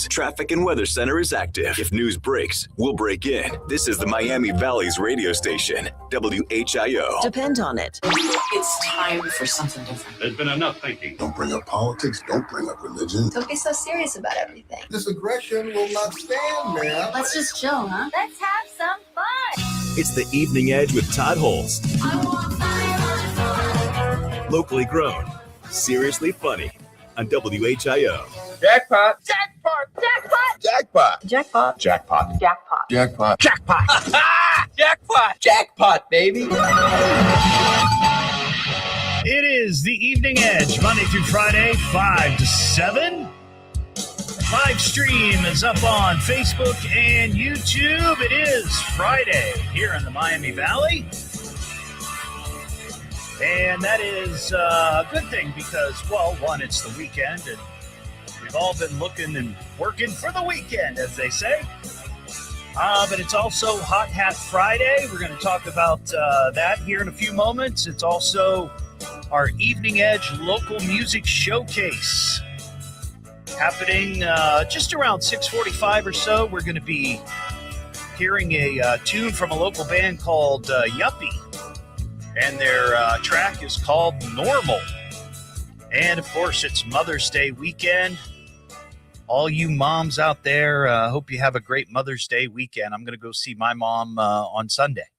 Traffic and Weather Center is active. If news breaks, we'll break in. This is the Miami Valley's radio station, WHIO. Depend on it. It's time for something different. There's been enough thinking. Don't bring up politics. Don't bring up religion. Don't be so serious about everything. This aggression will not stand, man. Let's just chill, huh? Let's have some fun. It's the Evening Edge with Todd Hollst. I want fire. Locally grown, seriously funny on WHIO. Jackpot. Jackpot. Jackpot. Jackpot. Jackpot. Jackpot. Jackpot. Jackpot. Jackpot! Jackpot! Jackpot, baby! It is the Evening Edge, Monday through Friday, 5 to 7. Live stream is up on Facebook and YouTube. It is Friday here in the Miami Valley. And that is a good thing because, well, one, it's the weekend, and we've all been looking and working for the weekend, as they say. But it's also Hot Hat Friday. We're going to talk about that here in a few moments. It's also our Evening Edge Local Music Showcase happening just around 6:45 or so. We're going to be hearing a tune from a local band called Yuppie. And their track is called Normal. And, of course, it's Mother's Day weekend. All you moms out there, hope you have a great Mother's Day weekend. I'm going to go see my mom on Sunday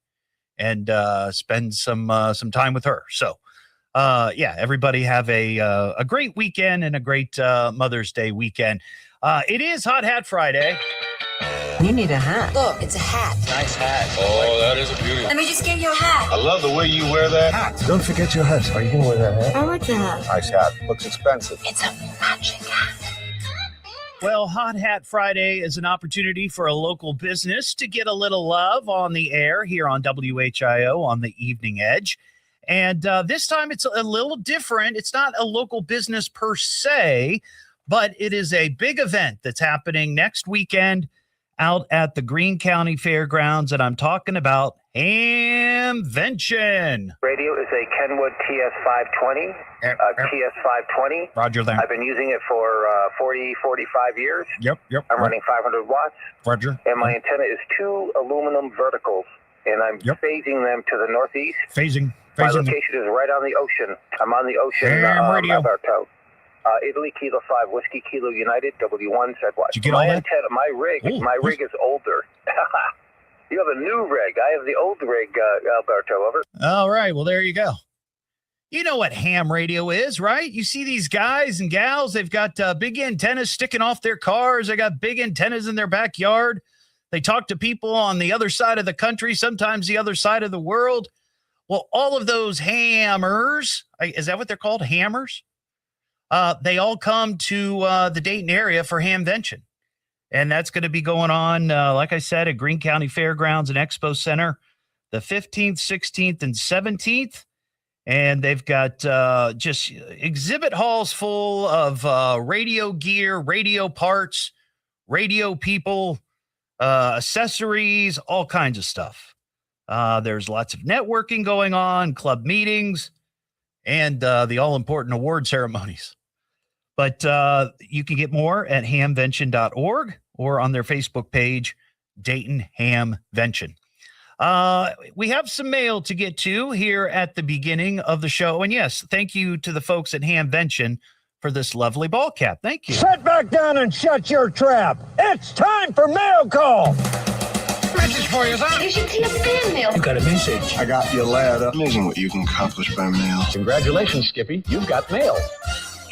and spend some time with her. So, yeah, everybody have a great weekend and a great Mother's Day weekend. It is Hot Hat Friday. You need a hat. Look, it's a hat. Nice hat. Oh, that is a beauty. Let me just get you a hat. I love the way you wear that hat. Don't forget your hat. Are you going to wear that hat? I like the hat. Nice hat. Looks expensive. It's a matching hat. Well, Hot Hat Friday is an opportunity for a local business to get a little love on the air here on WHIO on the Evening Edge. And this time it's a little different. It's not a local business per se, but it is a big event that's happening next weekend out at the Greene County Fairgrounds, and I'm talking about Hamvention. Radio is a Kenwood TS520. TS520. Roger that. I've been using it for 45 years. Yep. I'm running 500 watts. Roger. And my antenna is 2 aluminum verticals, and I'm phasing them to the northeast. Phasing. My location is right on the ocean. I'm on the ocean. Radio. Alberto. Italy Kilo 5 Whiskey Kilo United W1 said what? Did you get all that? Antenna, my rig is older. You have a new rig. I have the old rig, Alberto. Over. All right. Well, there you go. You know what ham radio is, right? You see these guys and gals, they've got big antennas sticking off their cars. They got big antennas in their backyard. They talk to people on the other side of the country, sometimes the other side of the world. Well, all of those hammers, is that what they're called? Hammers? They all come to the Dayton area for Hamvention. And that's going to be going on, like I said, at Greene County Fairgrounds and Expo Center, the 15th, 16th, and 17th. And they've got just exhibit halls full of radio gear, radio parts, radio people, accessories, all kinds of stuff. There's lots of networking going on, club meetings, and the all-important award ceremonies. But you can get more at hamvention.org or on their Facebook page, Dayton Hamvention. We have some mail to get to here at the beginning of the show. And yes, thank you to the folks at Hamvention for this lovely ball cap. Thank you. Sit back down and shut your trap. It's time for mail call. Message for you, son. You should see a fan mail. You got a message. I got your ladder. Amazing what you can accomplish by mail. Congratulations, Skippy. You've got mail.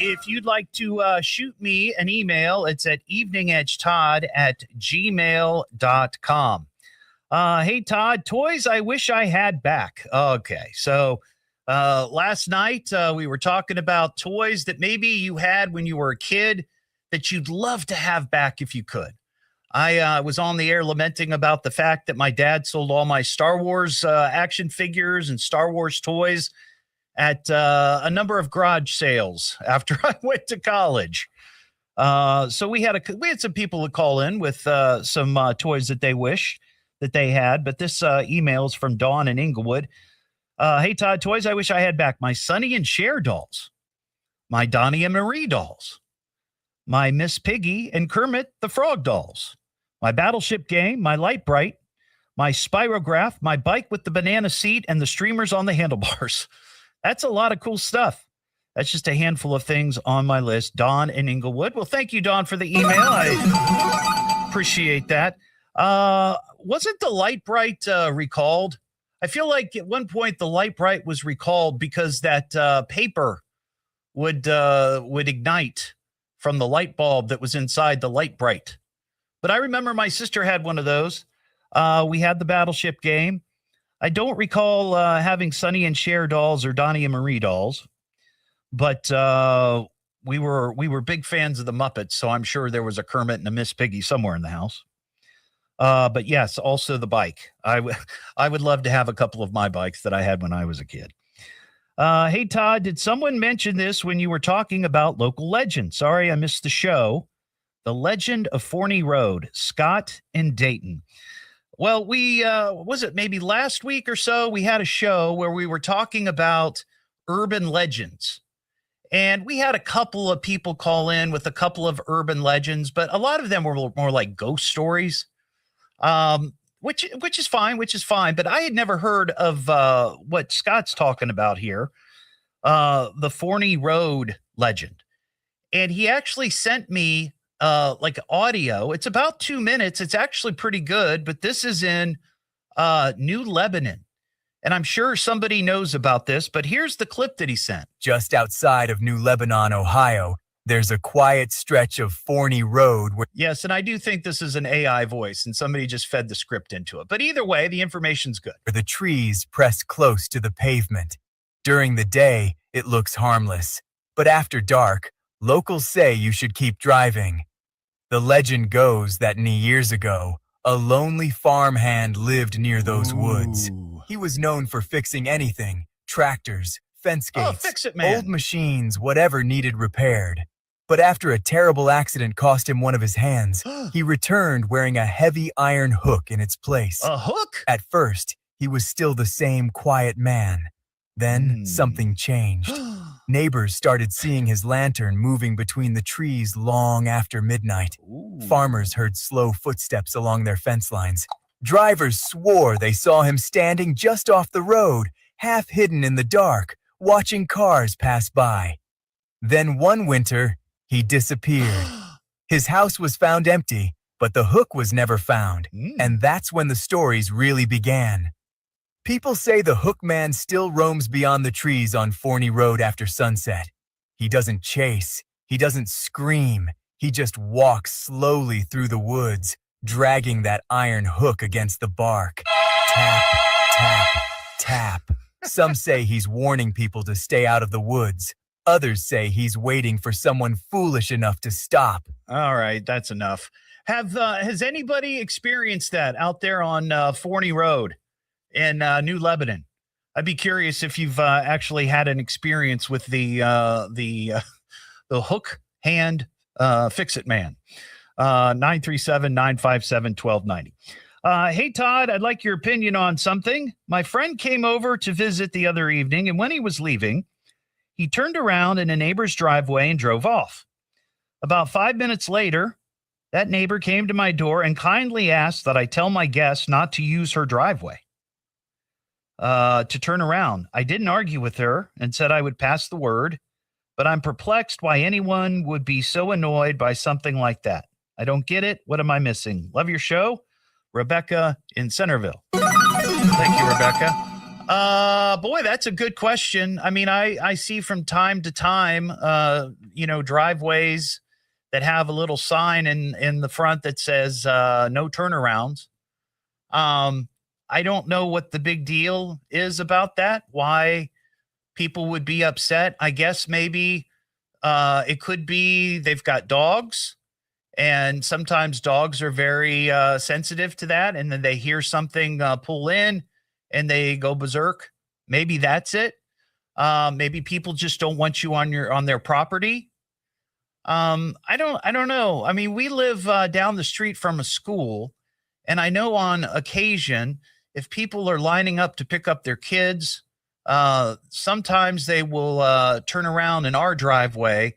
If you'd like to shoot me an email, it's at eveningedgetodd@gmail.com. Hey, Todd, toys I wish I had back. Okay, so last night we were talking about toys that maybe you had when you were a kid that you'd love to have back if you could. I was on the air lamenting about the fact that my dad sold all my Star Wars action figures and Star Wars toys at a number of garage sales after I went to college. So we had some people that call in with some toys that they wish that they had, but this email is from Dawn in Inglewood. Hey, Todd, toys I wish I had back. My Sonny and Cher dolls, my Donnie and Marie dolls, my Miss Piggy and Kermit the Frog dolls, my Battleship game, my Light Bright, my Spirograph, my bike with the banana seat, and the streamers on the handlebars. That's a lot of cool stuff. That's just a handful of things on my list. Don in Inglewood. Well, thank you, Don, for the email. I appreciate that. Wasn't the Light Bright recalled? I feel like at one point the Light Bright was recalled because that paper would ignite from the light bulb that was inside the Light Bright. But I remember my sister had one of those. We had the Battleship game. I don't recall having Sonny and Cher dolls or Donnie and Marie dolls, but we were big fans of the Muppets, so I'm sure there was a Kermit and a Miss Piggy somewhere in the house. But yes, also the bike. I would love to have a couple of my bikes that I had when I was a kid. Hey, Todd, did someone mention this when you were talking about local legends? Sorry, I missed the show. The Legend of Forney Road, Scott and Dayton. Well, we, was it maybe last week or so, we had a show where we were talking about urban legends. And we had a couple of people call in with a couple of urban legends, but a lot of them were more like ghost stories, which is fine, But I had never heard of what Scott's talking about here, the Forney Road legend. And he actually sent me like audio. It's about 2 minutes. It's actually pretty good, but this is in New Lebanon. And I'm sure somebody knows about this, but here's the clip that he sent. Just outside of New Lebanon, Ohio, there's a quiet stretch of Forney Road where... Yes, and I do think this is an AI voice, and somebody just fed the script into it. But either way, the information's good. The trees press close to the pavement. During the day, it looks harmless. But after dark, locals say you should keep driving. The legend goes that years ago, a lonely farmhand lived near those woods. He was known for fixing anything, tractors, fence gates, fix it, man. old machines, whatever needed repaired. But after a terrible accident cost him one of his hands, he returned wearing a heavy iron hook in its place. A hook? At first, he was still the same quiet man. Then something changed. Neighbors started seeing his lantern moving between the trees long after midnight. Farmers heard slow footsteps along their fence lines. Drivers swore they saw him standing just off the road, half hidden in the dark, watching cars pass by. Then one winter, he disappeared. His house was found empty, but the hook was never found. And that's when the stories really began. People say the hook man still roams beyond the trees on Forney Road after sunset. He doesn't chase. He doesn't scream. He just walks slowly through the woods, dragging that iron hook against the bark. Tap, tap, tap. Some say he's warning people to stay out of the woods. Others say he's waiting for someone foolish enough to stop. All right, that's enough. Has anybody experienced that out there on Forney Road in New Lebanon? I'd be curious if you've actually had an experience with the hook hand fix-it man. 937-957-1290. Hey, Todd, I'd like your opinion on something. My friend came over to visit the other evening, and when he was leaving, he turned around in a neighbor's driveway and drove off. About 5 minutes later, that neighbor came to my door and kindly asked that I tell my guests not to use her driveway, to turn around. I didn't argue with her and said I would pass the word, but I'm perplexed why anyone would be so annoyed by something like that. I don't get it. What am I missing? Love your show. Rebecca in Centerville. Thank you, Rebecca. Boy, that's a good question. I mean, I see from time to time, driveways that have a little sign in the front that says no turnarounds. I don't know what the big deal is about that, why people would be upset. I guess maybe it could be they've got dogs, and sometimes dogs are very sensitive to that, and then they hear something pull in and they go berserk. Maybe that's it. Maybe people just don't want you on their property. I don't know. I mean, we live down the street from a school, and I know on occasion, if people are lining up to pick up their kids, sometimes they will turn around in our driveway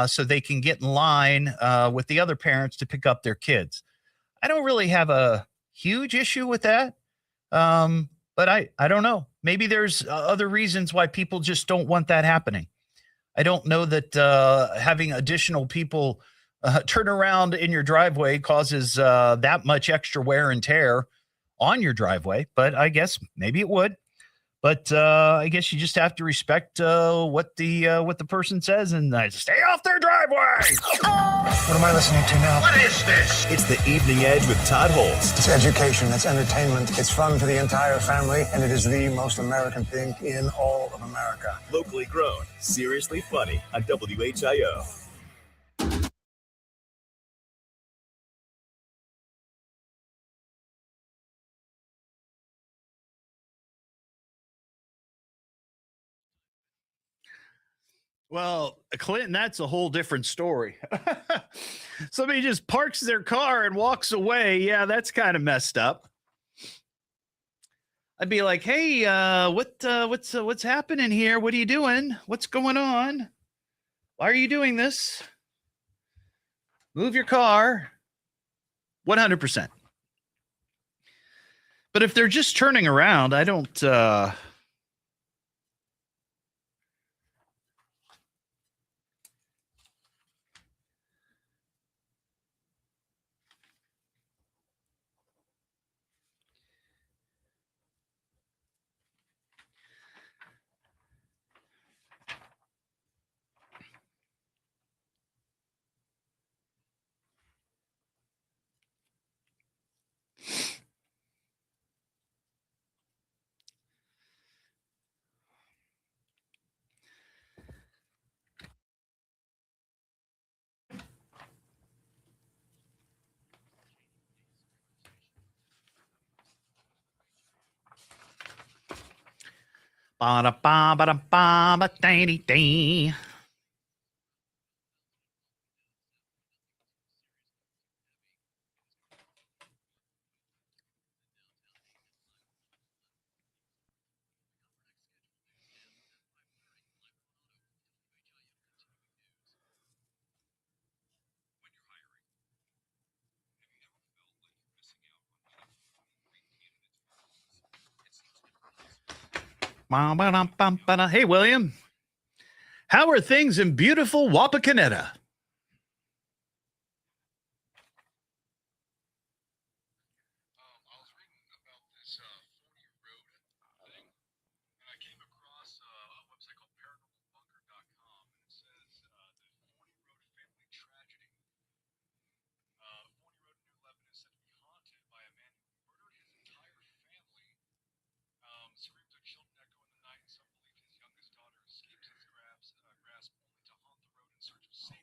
so they can get in line with the other parents to pick up their kids. I don't really have a huge issue with that. But I don't know. Maybe there's other reasons why people just don't want that happening. I don't know that having additional people turn around in your driveway causes that much extra wear and tear on your driveway, but I guess maybe it would. But I guess you just have to respect what the person says and stay off their driveway. What am I listening to now? What is this? It's the Evening Edge with Todd Hollst. It's education, it's entertainment, it's fun for the entire family, and it is the most American thing in all of America. Locally grown, seriously funny on WHIO. Well, Clinton, that's a whole different story. Somebody just parks their car and walks away. Yeah, that's kind of messed up. I'd be like, "Hey, what's happening here? What are you doing? What's going on? Why are you doing this? Move your car." 100%. But if they're just turning around, I don't Ba-da-ba-ba-da-ba-ba-dee-dee. Ba-ba-dum-bum-ba-da. Hey, William. How are things in beautiful Wapakoneta?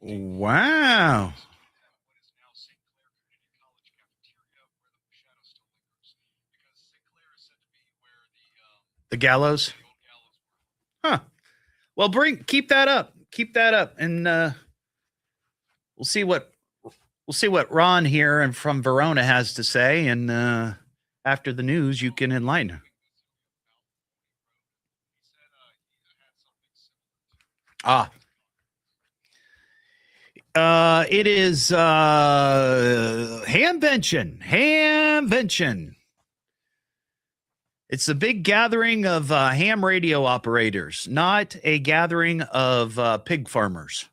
Wow. The gallows? Huh. Well, keep that up. Keep that up. And we'll see what Ron here and from Verona has to say. And after the news, you can enlighten. It is Hamvention. It's a big gathering of ham radio operators, not a gathering of pig farmers.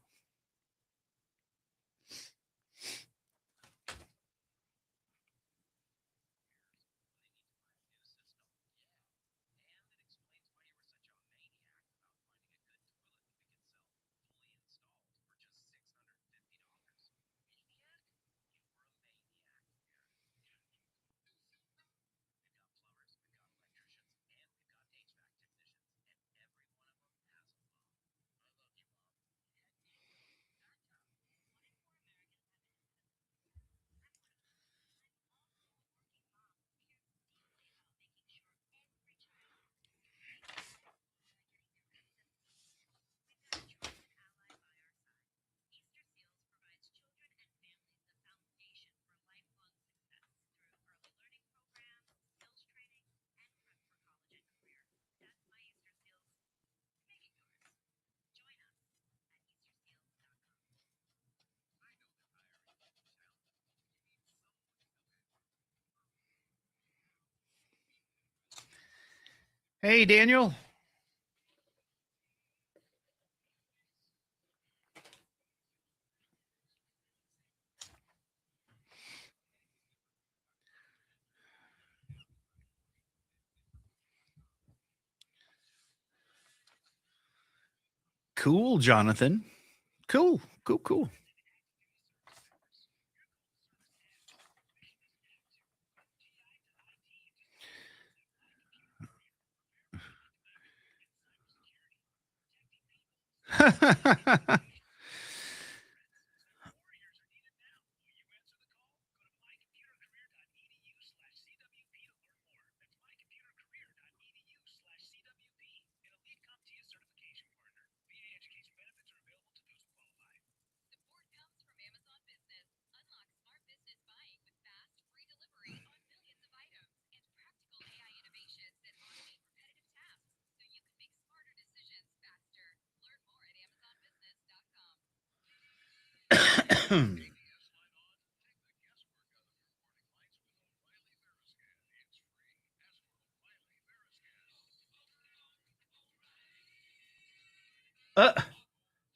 Hey, Daniel. Cool, Jonathan. Cool.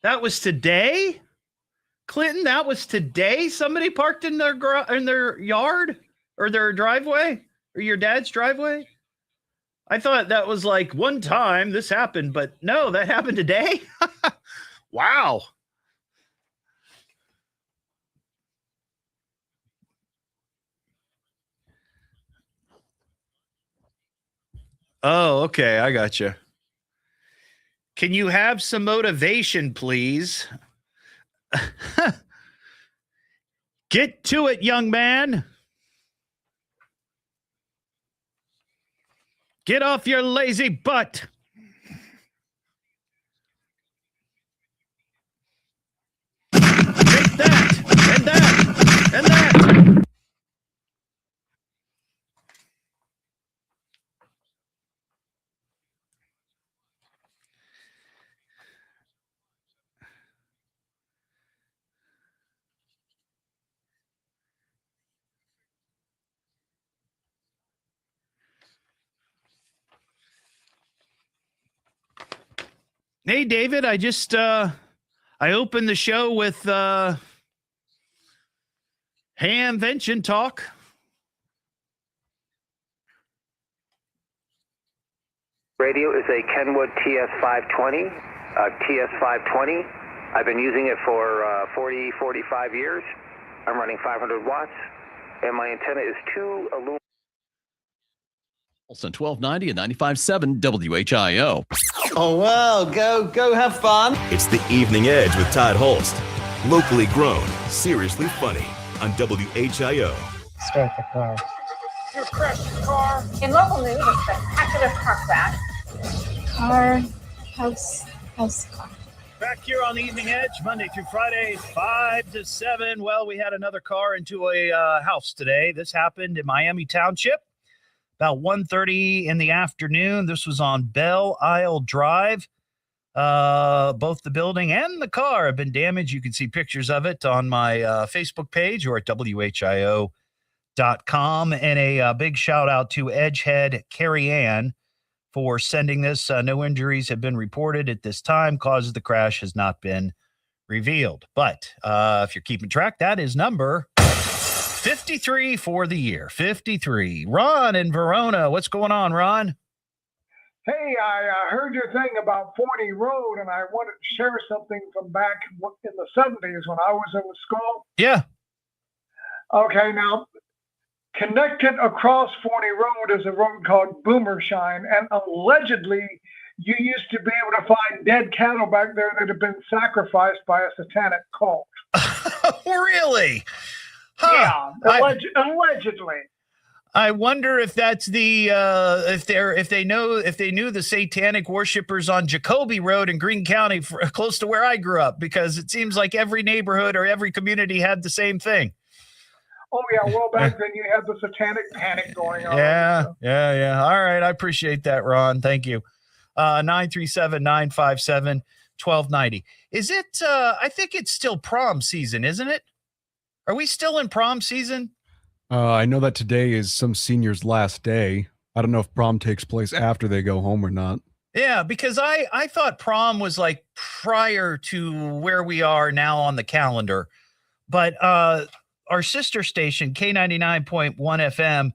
That was today, Clinton. That was today. Somebody parked in their yard or their driveway or your dad's driveway. I thought that was like one time this happened, but no, that happened today. Wow. Oh, okay. I got you. Can you have some motivation, please? Get to it, young man. Get off your lazy butt. Take that, and that, and that. Hey, David, I just I opened the show with Hamvention talk. Radio is a Kenwood TS520. TS520. I've been using it for 45 years. I'm running 500 watts, and my antenna is two aluminum. Also 1290 and 95.7 WHIO. Oh, well, go have fun. It's the Evening Edge with Todd Hollst. Locally grown, seriously funny on WHIO. Start the car. You crashed your car. In local news, a spectacular car crash. House car. Back here on the Evening Edge, Monday through Friday, 5 to 7. Well, we had another car into a house today. This happened in Miami Township about 1:30 in the afternoon. This was on Belle Isle Drive. Both the building and the car have been damaged. You can see pictures of it on my Facebook page or at WHIO.com. And a big shout out to Edgehead Carrie Ann for sending this. No injuries have been reported at this time. Cause of the crash has not been revealed. But if you're keeping track, that is number 53 for the year. 53. Ron in Verona. What's going on, Ron? Hey, I heard your thing about 40 Road, and I wanted to share something from back in the 70s when I was in school. Yeah. Okay, now, connected across 40 Road is a road called Boomershine, and allegedly you used to be able to find dead cattle back there that had been sacrificed by a satanic cult. Really? Huh. Yeah, allegedly. I wonder if that's the if they knew the satanic worshipers on Jacoby Road in Greene County, close to where I grew up, because it seems like every neighborhood or every community had the same thing. Oh yeah, well back then you had the satanic panic going on. Yeah, so. yeah. All right, I appreciate that, Ron. Thank you. 937-957-1290. Is it? I think it's still prom season, isn't it? Are we still in prom season? I know that today is some senior's last day. I don't know if prom takes place after they go home or not. Yeah, because I thought prom was like prior to where we are now on the calendar. But our sister station, K99.1 FM,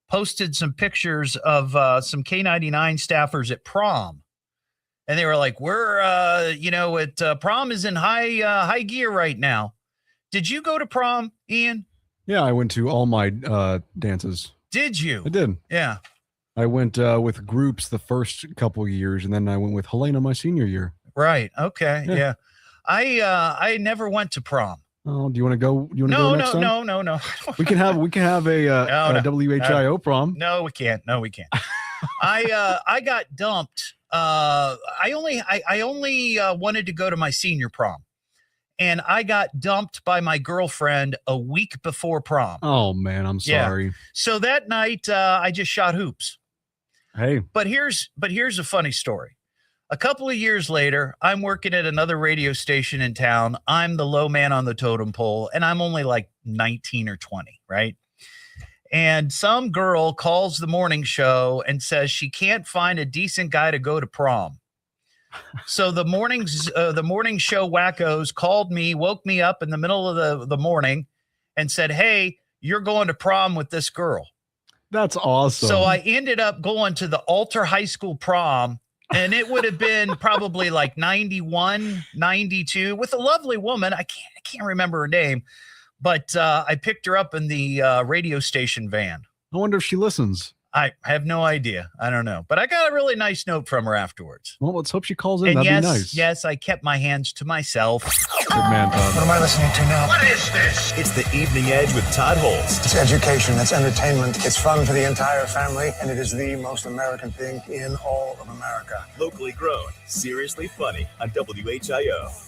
posted some pictures of some K99 staffers at prom. And they were like, we're, prom is in high gear right now. Did you go to prom, Ian? Yeah, I went to all my dances. Did you? I did. Yeah. I went with groups the first couple years, and then I went with Helena my senior year. Right. Okay. Yeah. I never went to prom. Oh, do you want to go? You want to go next time? No. We can have a WHIO prom. No, we can't. I got dumped. I only wanted to go to my senior prom, and I got dumped by my girlfriend a week before prom. Oh man, I'm sorry. Yeah. So that night, I just shot hoops. Hey, but here's a funny story. A couple of years later, I'm working at another radio station in town. I'm the low man on the totem pole, and I'm only like 19 or 20, right? And some girl calls the morning show and says she can't find a decent guy to go to prom. So the morning show wackos called me, woke me up in the middle of the morning and said, hey, you're going to prom with this girl. That's awesome. So I ended up going to the Alter High School prom, and it would have been probably like 91, 92 with a lovely woman. I can't remember her name, but I picked her up in the radio station van. I wonder if she listens. I have no idea. I don't know. But I got a really nice note from her afterwards. Well, let's hope she calls in. And That'd be nice. Yes, I kept my hands to myself. Good man, Todd. What am I listening to now? What is this? It's the Evening Edge with Todd Hollst. It's education, it's entertainment, it's fun for the entire family, and it is the most American thing in all of America. Locally grown, seriously funny on WHIO.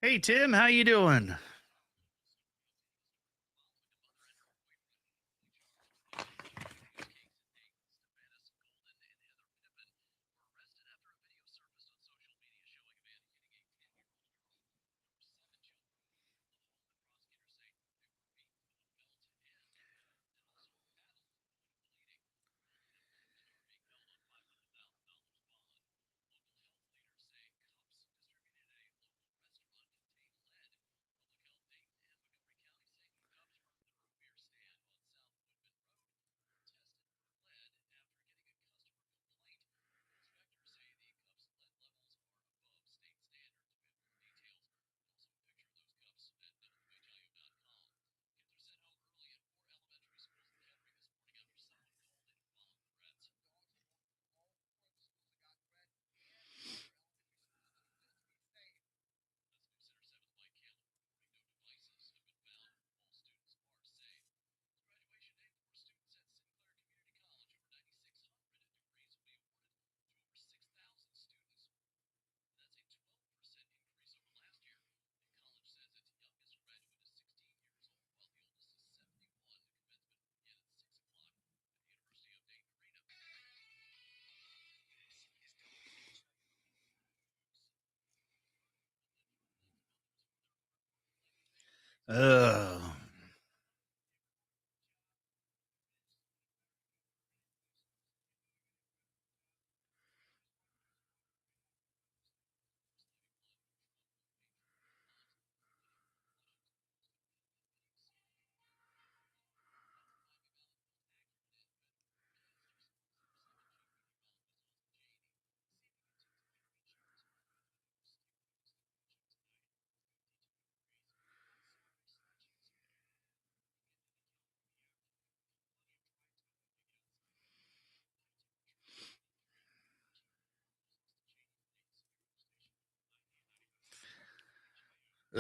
Hey, Tim, how you doing?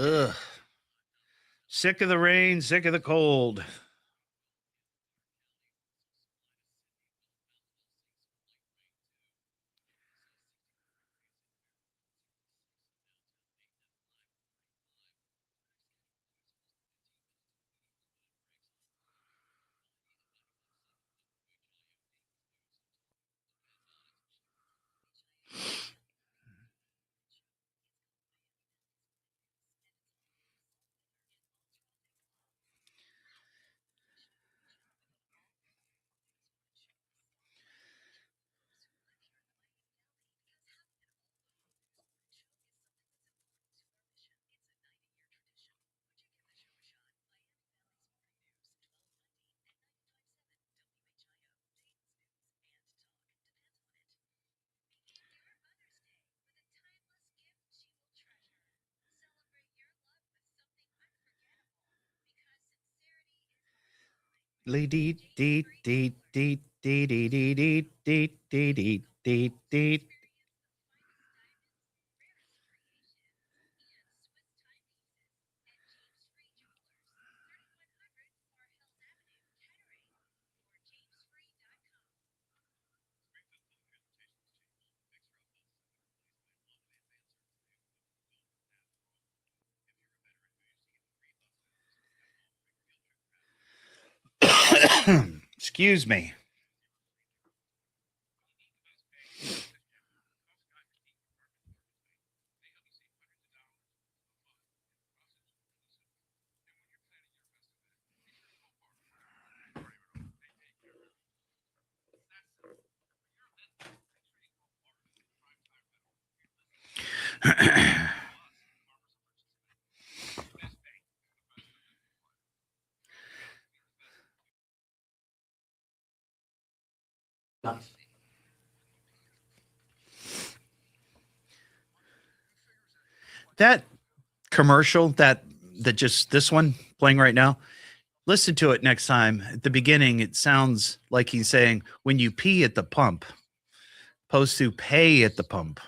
Ugh. Sick of the rain, sick of the cold. Excuse me. That commercial, that just this one playing right now, listen to it next time. At the beginning, it sounds like he's saying, when you pee at the pump, opposed to pay at the pump.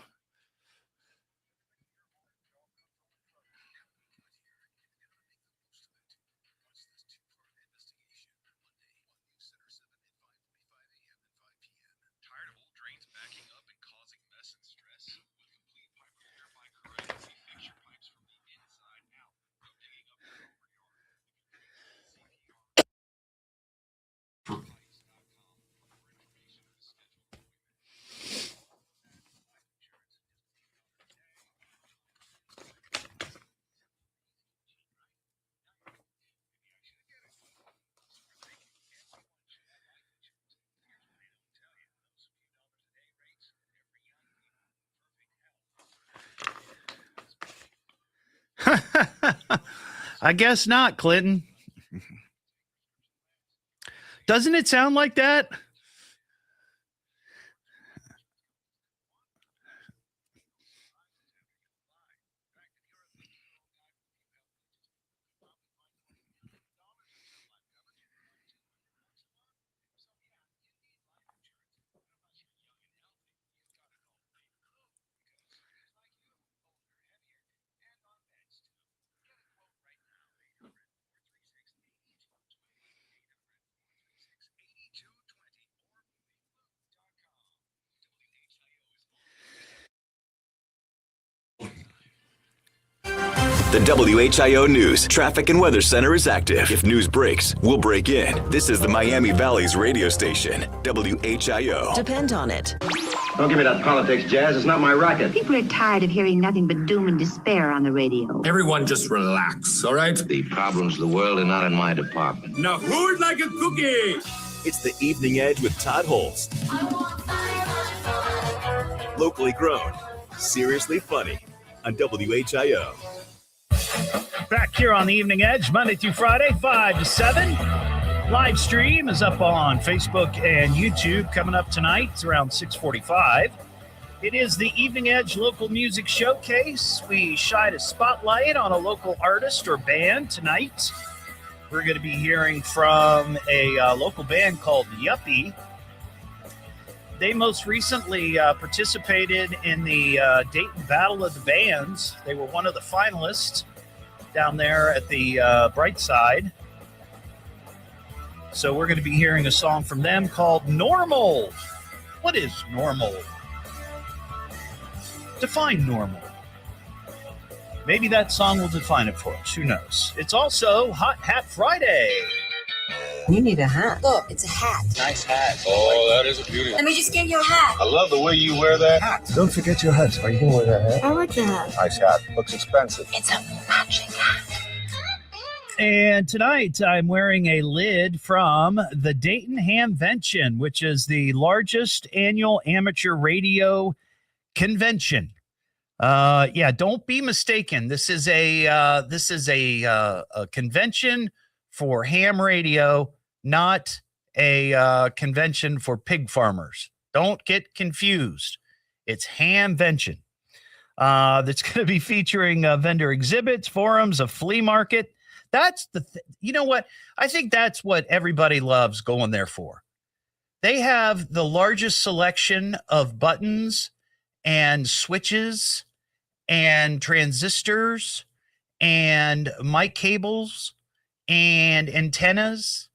I guess not, Clinton. Doesn't it sound like that? The WHIO News Traffic and Weather Center is active. If news breaks, we'll break in. This is the Miami Valley's radio station, WHIO. Depend on it. Don't give me that politics, Jazz. It's not my racket. People are tired of hearing nothing but doom and despair on the radio. Everyone just relax, all right? The problems of the world are not in my department. Now who'd like a cookie? It's the Evening Edge with Todd Hollst. Locally grown, seriously funny on WHIO. Back here on the Evening Edge, Monday through Friday, 5 to 7. Live stream is up on Facebook and YouTube. Coming up tonight, it's around 6:45. It is the Evening Edge Local Music Showcase. We shine a spotlight on a local artist or band tonight. We're going to be hearing from a local band called Yuppie. They most recently participated in the Dayton Battle of the Bands. They were one of the finalists. down there at the Bright Side. So we're going to be hearing a song from them called Normal. What is normal? Define normal. Maybe that song will define it for us. Who knows? It's also Hot Hat Friday. You need a hat. Look, it's a hat. Nice hat. Oh, that is a beauty. Let me just get you a hat. I love the way you wear that hat. Don't forget your hat. Are you going to wear that hat? I like the hat. Nice hat. Looks expensive. It's a matching hat. And tonight I'm wearing a lid from the Dayton Hamvention, which is the largest annual amateur radio convention. Don't be mistaken. This is a convention for ham radio, not a convention for pig farmers. Don't get confused. It's Hamvention. That's going to be featuring vendor exhibits, forums, a flea market. That's you know what? I think that's what everybody loves going there for. They have the largest selection of buttons and switches and transistors and mic cables and antennas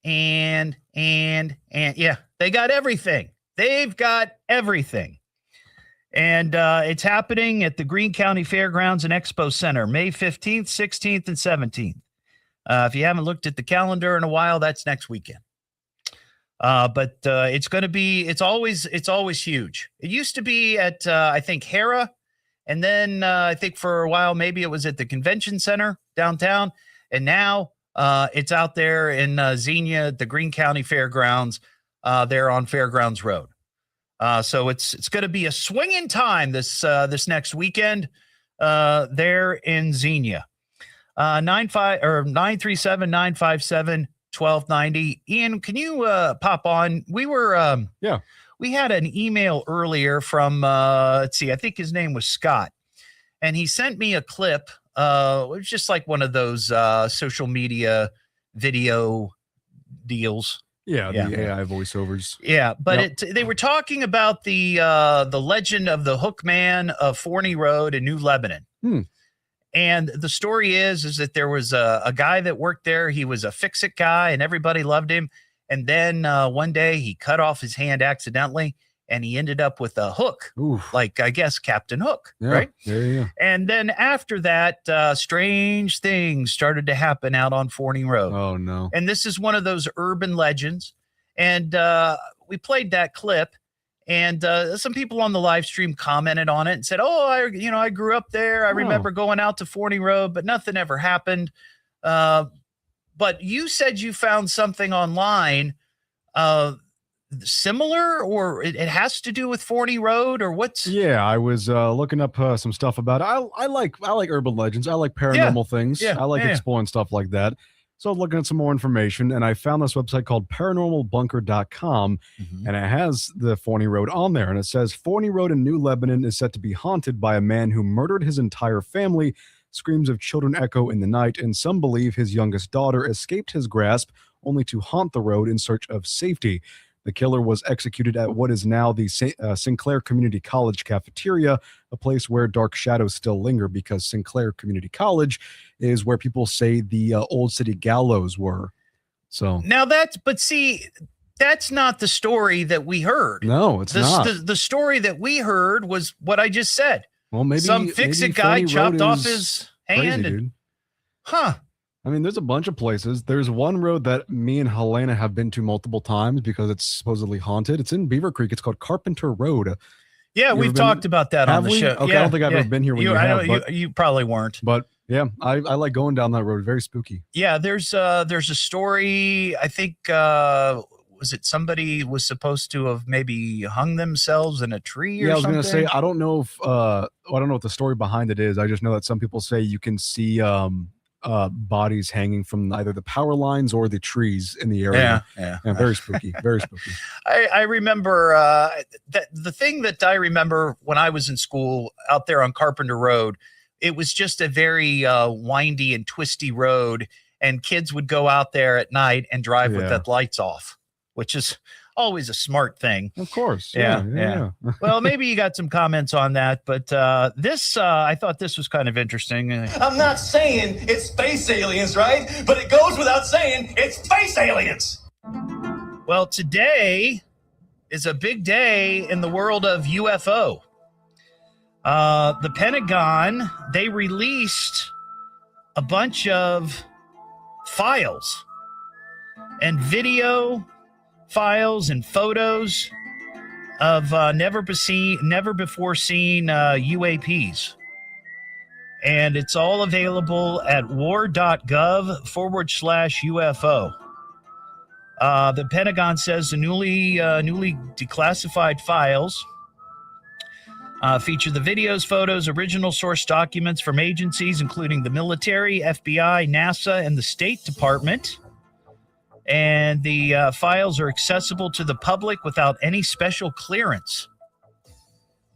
and yeah, they got everything. They've got everything. And it's happening at the Greene County Fairgrounds and Expo Center, May 15th, 16th, and 17th. If you haven't looked at the calendar in a while, that's next weekend. But it's going to be, it's always huge. It used to be at, I think, Hera. And then I think for a while, maybe it was at the convention center downtown. And now it's out there in Xenia, the Greene County Fairgrounds, there on Fairgrounds Road. So it's going to be a swinging time this next weekend there in Xenia. 937-957-1290. Ian, can you pop on? We were we had an email earlier from let's see, I think his name was Scott, and he sent me a clip. It was just like one of those social media video deals. Yeah, the AI voiceovers. Yeah, but they were talking about the legend of the Hookman of Forney Road in New Lebanon. And the story is that there was a guy that worked there. He was a fix-it guy, and everybody loved him. And then one day he cut off his hand accidentally, and he ended up with a hook, like, I guess, Captain Hook, right? Yeah. And then after that, strange things started to happen out on Forney Road. Oh, no. And this is one of those urban legends. And we played that clip, and some people on the live stream commented on it and said, oh, I grew up there. I remember going out to Forney Road, but nothing ever happened. But you said you found something online similar, or it has to do with Forney Road, or what's? Yeah, I was looking up some stuff about it. I like urban legends. I like paranormal things. I like exploring stuff like that. So I was looking at some more information, and I found this website called paranormalbunker.com, and it has the Forney Road on there. And it says, Forney Road in New Lebanon is said to be haunted by a man who murdered his entire family. Screams of children echo in the night, and some believe his youngest daughter escaped his grasp only to haunt the road in search of safety. The killer was executed at what is now the Sinclair Community College cafeteria, a place where dark shadows still linger because Sinclair Community College is where people say the Old City Gallows were. So now that's not the story that we heard. No, it's not. The story that we heard was what I just said. Well, maybe some fix-it guy chopped off his hand. Crazy, I mean, there's a bunch of places. There's one road that me and Helena have been to multiple times because it's supposedly haunted. It's in Beaver Creek. It's called Carpenter Road. Yeah, we've talked about that on the show. Okay, I don't think I've ever been here when you probably weren't. But yeah, I like going down that road. Very spooky. Yeah, there's a story. I think was it somebody was supposed to have maybe hung themselves in a tree or something? I was going to say, I don't know what the story behind it is. I just know that some people say you can see bodies hanging from either the power lines or the trees in the area. Yeah, very spooky. Very spooky. I remember that the thing that I remember when I was in school out there on Carpenter Road, it was just a very windy and twisty road, and kids would go out there at night and drive with the lights off, which is always a smart thing. Of course. Yeah. Well, maybe you got some comments on that, but I thought this was kind of interesting. I'm not saying it's space aliens, right? But it goes without saying it's space aliens. Well, today is a big day in the world of UFO. The Pentagon, they released a bunch of files and video files and photos of never before seen UAPs. And it's all available at war.gov/UFO. The Pentagon says the newly declassified files feature the videos, photos, original source documents from agencies, including the military, FBI, NASA, and the State Department. And the files are accessible to the public without any special clearance.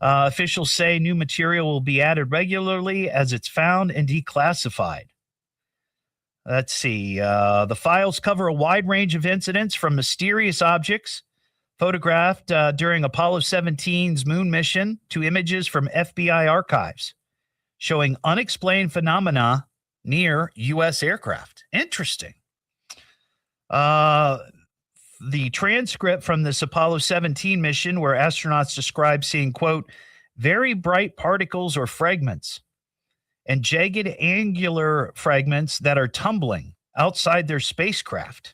Officials say new material will be added regularly as it's found and declassified. Let's see. The files cover a wide range of incidents from mysterious objects photographed during Apollo 17's moon mission to images from FBI archives showing unexplained phenomena near U.S. aircraft. Interesting. The transcript from this Apollo 17 mission where astronauts describe seeing, quote, very bright particles or fragments and jagged angular fragments that are tumbling outside their spacecraft.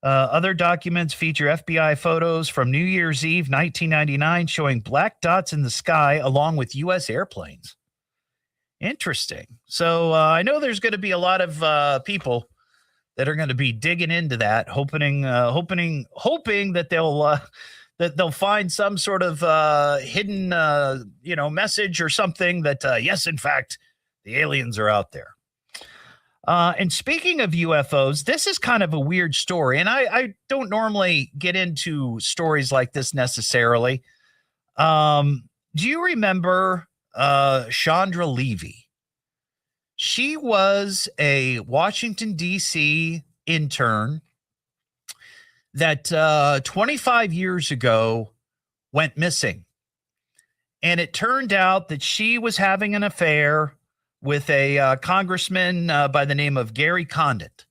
Other documents feature FBI photos from New Year's Eve 1999 showing black dots in the sky along with U.S. airplanes. Interesting. So I know there's going to be a lot of people that are going to be digging into that, hoping that they'll find some sort of hidden message or something that yes, in fact, the aliens are out there. And speaking of UFOs, this is kind of a weird story, and I don't normally get into stories like this necessarily. Do you remember Chandra Levy? She was a Washington, D.C. intern that 25 years ago went missing. And it turned out that she was having an affair with a congressman by the name of Gary Condit.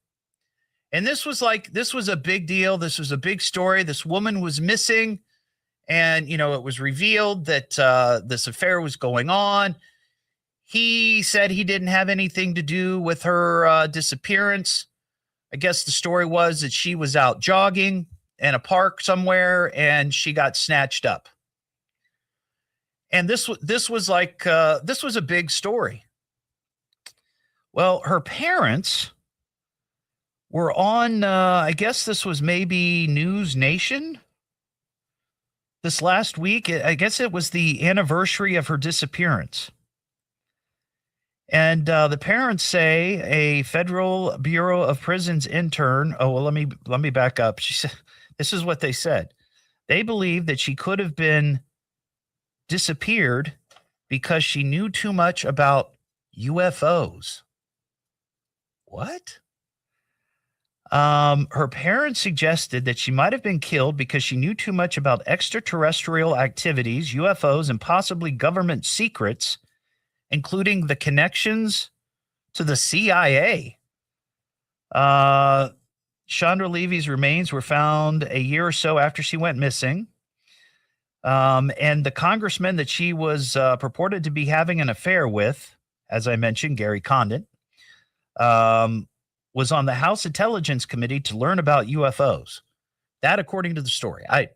And this was a big deal. This was a big story. This woman was missing. And, it was revealed that this affair was going on. He said he didn't have anything to do with her disappearance. I guess the story was that she was out jogging in a park somewhere and she got snatched up. And this was a big story. Well, her parents were on, I guess this was maybe News Nation this last week. I guess it was the anniversary of her disappearance. And the parents say a Federal Bureau of Prisons intern. Oh, well, let me back up. She said, this is what they said. They believe that she could have been disappeared because she knew too much about UFOs. What? Her parents suggested that she might have been killed because she knew too much about extraterrestrial activities, UFOs, and possibly government secrets, including the connections to the CIA. Chandra Levy's remains were found a year or so after she went missing. And the congressman that she was purported to be having an affair with, as I mentioned, Gary Condit, was on the House Intelligence Committee to learn about UFOs. That, according to the story. I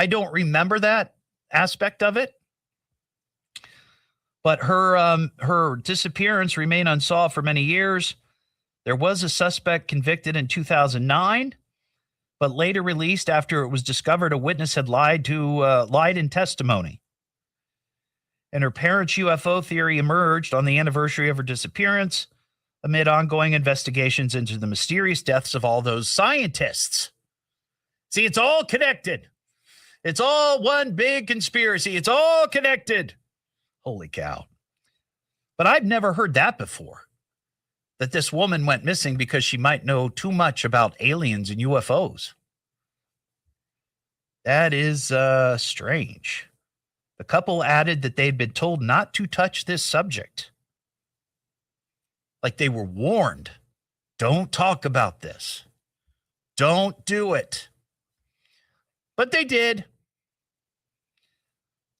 don't remember that aspect of it. But her disappearance remained unsolved for many years. There was a suspect convicted in 2009, but later released after it was discovered a witness had lied in testimony. And her parents' UFO theory emerged on the anniversary of her disappearance amid ongoing investigations into the mysterious deaths of all those scientists. See, it's all connected. It's all one big conspiracy. It's all connected. Holy cow. But I've never heard that before, that this woman went missing because she might know too much about aliens and UFOs. That is strange. The couple added that they'd been told not to touch this subject. Like they were warned, don't talk about this. Don't do it. But they did.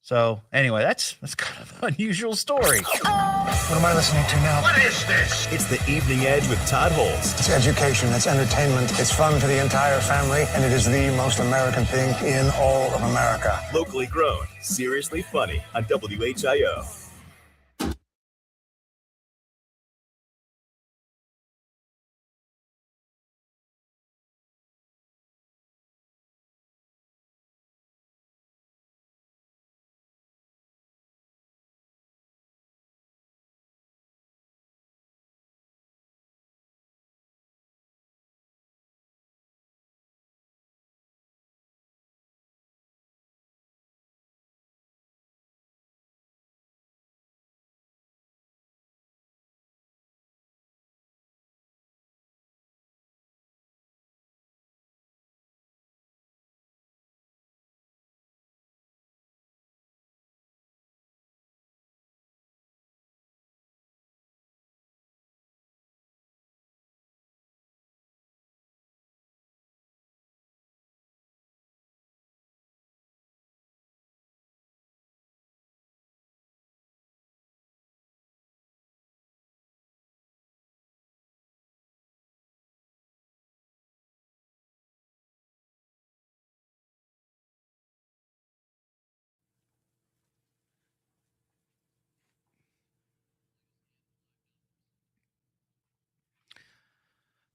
So anyway, that's kind of an unusual story. What am I listening to now? What is this? It's the Evening Edge with Todd Hollst. It's education, it's entertainment, it's fun for the entire family, and it is the most American thing in all of America. Locally grown, seriously funny on WHIO.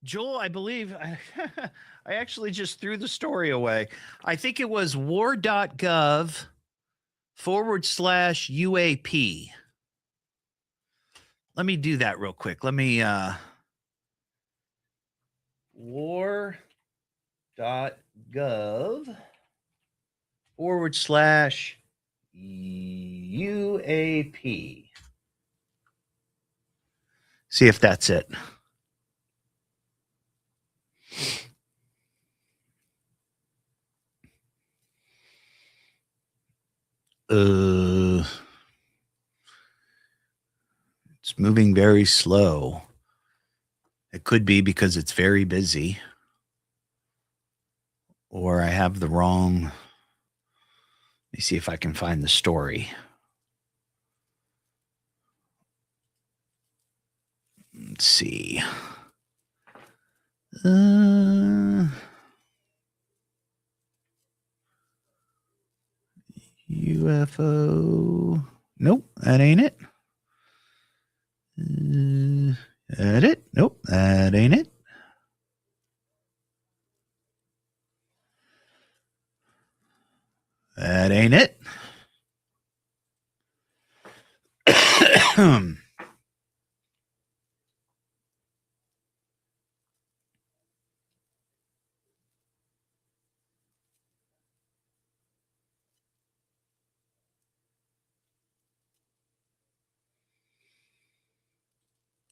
Joel, I believe I actually just threw the story away. I think it was war.gov/UAP. Let me do that real quick. Let me war.gov/UAP. See if that's it. It's moving very slow. It could be because it's very busy, or I have the wrong. Let me see if I can find the story. Let's see. UFO. Nope, that ain't it. That it? Nope, that ain't it. That ain't it.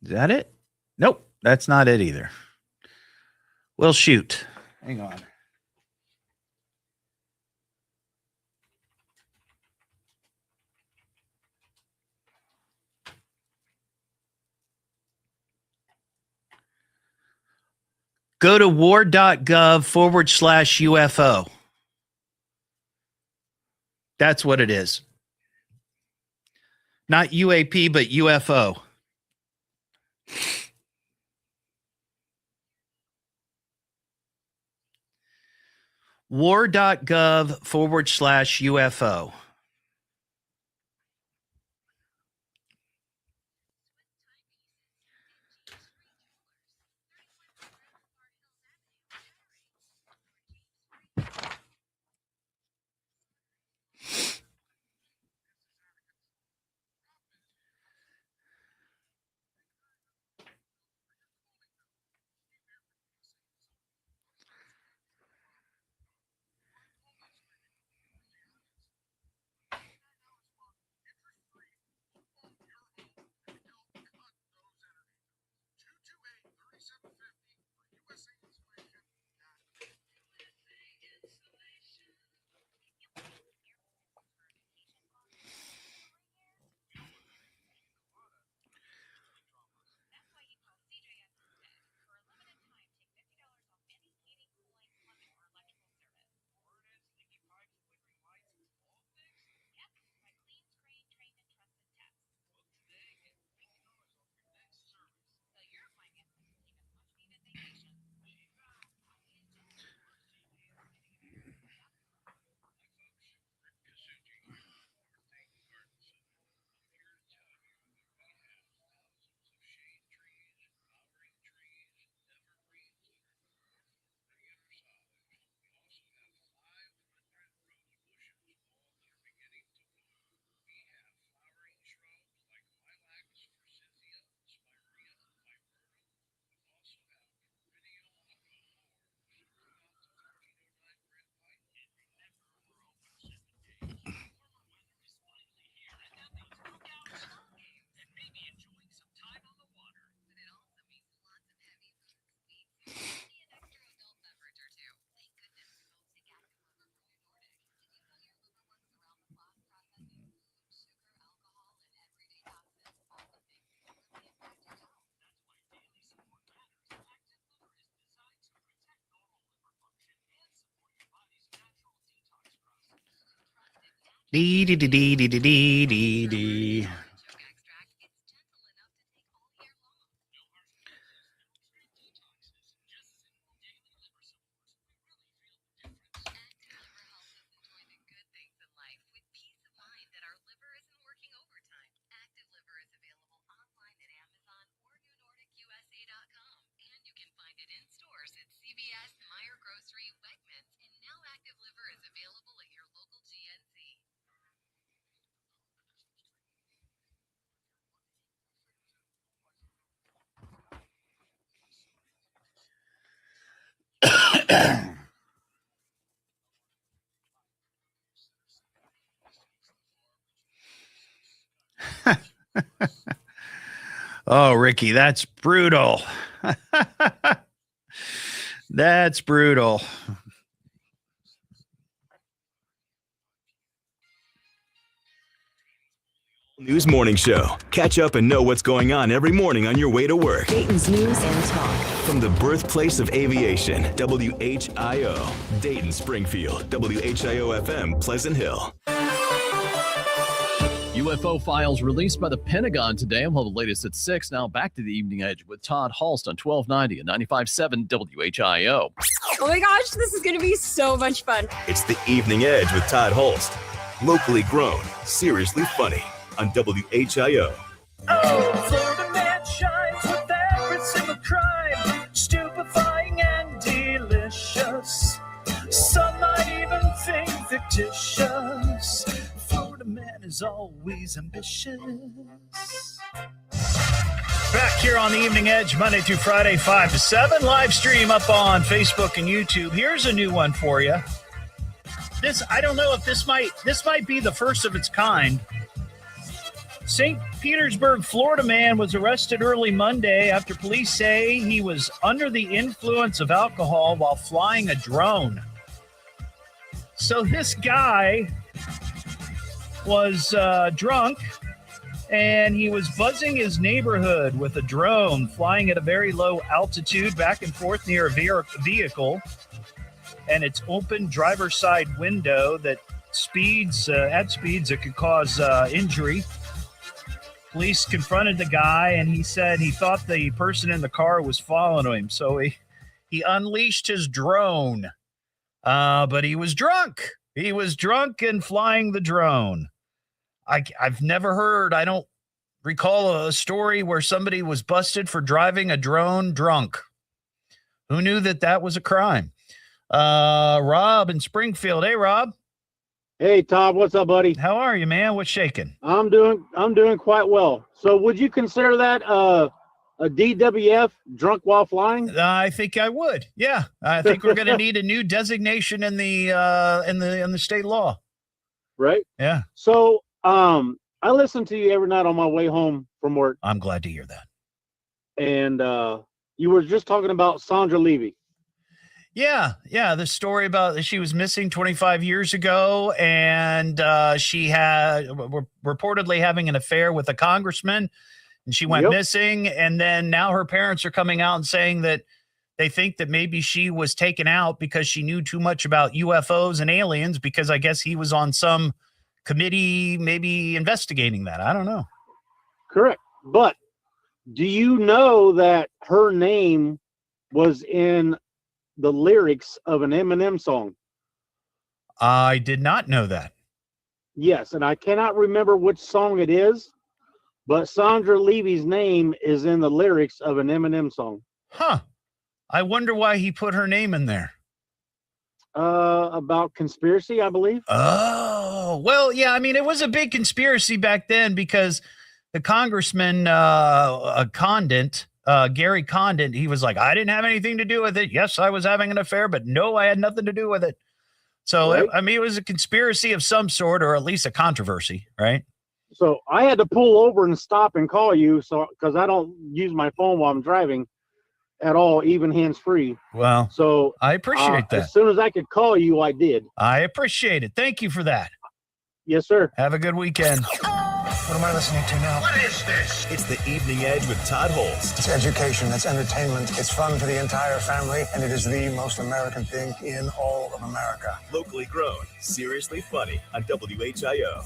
Is that it? Nope, that's not it either. Well, shoot. Hang on. Go to war.gov/UFO. That's what it is. Not UAP, but UFO. war.gov/UFO. Dee dee dee dee dee dee dee dee. Oh, Ricky, that's brutal. That's brutal. News Morning Show. Catch up and know what's going on every morning on your way to work. Dayton's news and talk. From the birthplace of aviation, WHIO, Dayton, Springfield, WHIO-FM, Pleasant Hill. UFO files released by the Pentagon today. I'm the latest at 6. Now back to the Evening Edge with Todd Hollst on 1290 and 95.7 WHIO. Oh my gosh, this is going to be so much fun. It's the Evening Edge with Todd Hollst. Locally grown, seriously funny on WHIO. Oh, Florida man shines with every single crime, stupefying and delicious. Some might even think fictitious. Florida man is always ambitious. Back here on the Evening Edge, Monday through Friday, 5 to 7. Live stream up on Facebook and YouTube. Here's a new one for you. This, I don't know if this might be the first of its kind. St. Petersburg, Florida man was arrested early Monday after police say he was under the influence of alcohol while flying a drone. So this guy was drunk, and he was buzzing his neighborhood with a drone, flying at a very low altitude back and forth near a vehicle, and its open driver's side window that at speeds that could cause injury. Police confronted the guy, and he said he thought the person in the car was following him, so he unleashed his drone, but he was drunk. He was drunk and flying the drone. I've never heard, I don't recall a story where somebody was busted for driving a drone drunk. Who knew that was a crime? Rob in Springfield. Hey, Rob. Hey, Todd. What's up, buddy? How are you, man? What's shaking? I'm doing quite well. So would you consider that a DWF, drunk while flying? I think I would. Yeah. I think we're going to need a new designation in the state law. Right? Yeah. So I listen to you every night on my way home from work. I'm glad to hear that. And you were just talking about Sandra Levy. Yeah. The story about she was missing 25 years ago, and she had reportedly having an affair with a congressman, and she went missing. And then now her parents are coming out and saying that they think that maybe she was taken out because she knew too much about UFOs and aliens, because I guess he was on some committee maybe investigating that. I don't know. Correct. But do you know that her name was in the lyrics of an Eminem song? I did not know that. Yes, and I cannot remember which song it is, but Sandra Levy's name is in the lyrics of an Eminem song. Huh. I wonder why he put her name in there. About conspiracy, I believe. Oh, well, yeah. I mean, it was a big conspiracy back then because the congressman, Condit, Gary Condit, he was like, I didn't have anything to do with it. Yes, I was having an affair, but no, I had nothing to do with it. So, right. I mean, it was a conspiracy of some sort, or at least a controversy, right? So I had to pull over and stop and call you, because I don't use my phone while I'm driving at all, even hands-free. Well, so I appreciate that. As soon as I could call you, I did. I appreciate it. Thank you for that. Yes, sir. Have a good weekend. What am I listening to now? What is this? It's the Evening Edge with Todd Hollst. It's education, it's entertainment, it's fun for the entire family, and it is the most American thing in all of America. Locally grown, seriously funny on WHIO.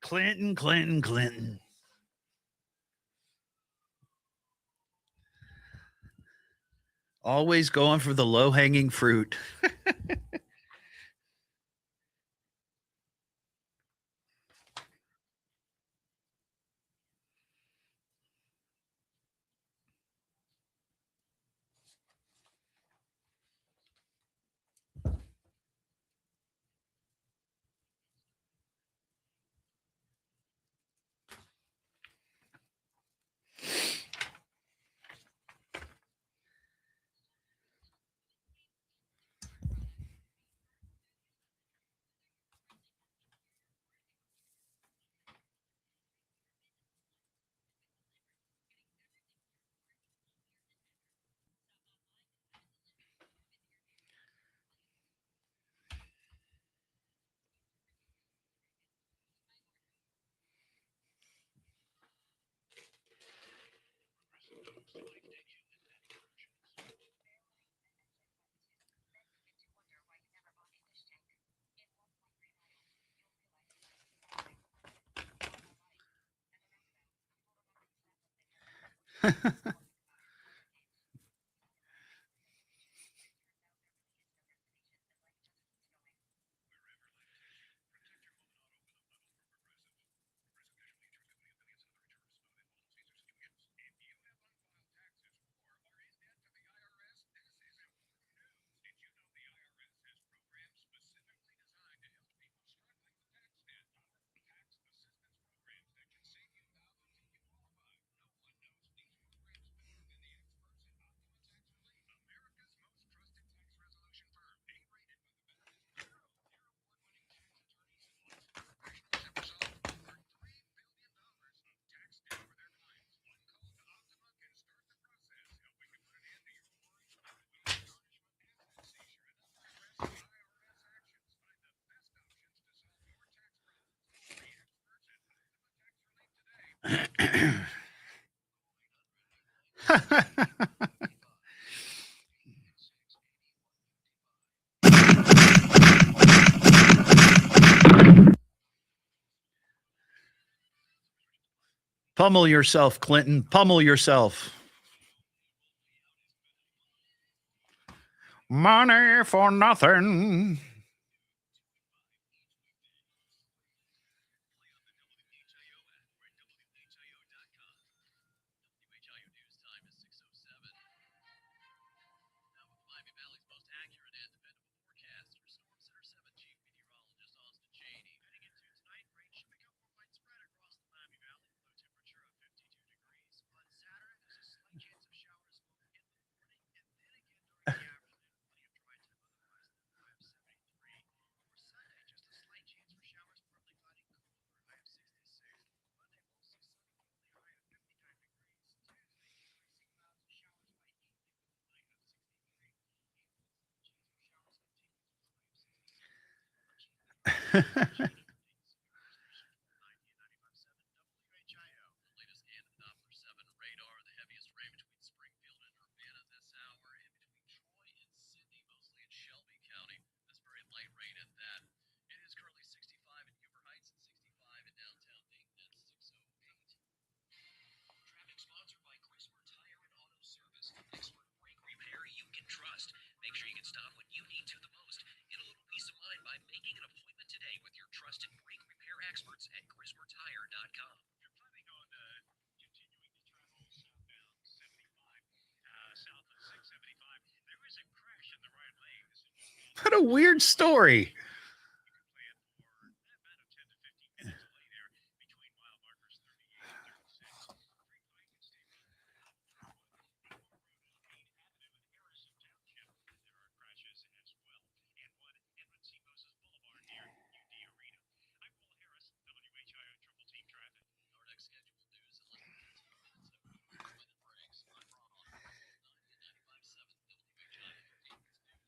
Clinton, Clinton, Clinton. Always going for the low-hanging fruit. Pummel yourself, Clinton. Pummel yourself. Money for nothing. Make sure you can stop when you need to the most. Get a little peace of mind by making an appointment today with your trusted brake repair experts at GrismerTire.com. If you're planning on continuing to travel southbound 75, south of 675, there is a crash in the right lane. What a weird story.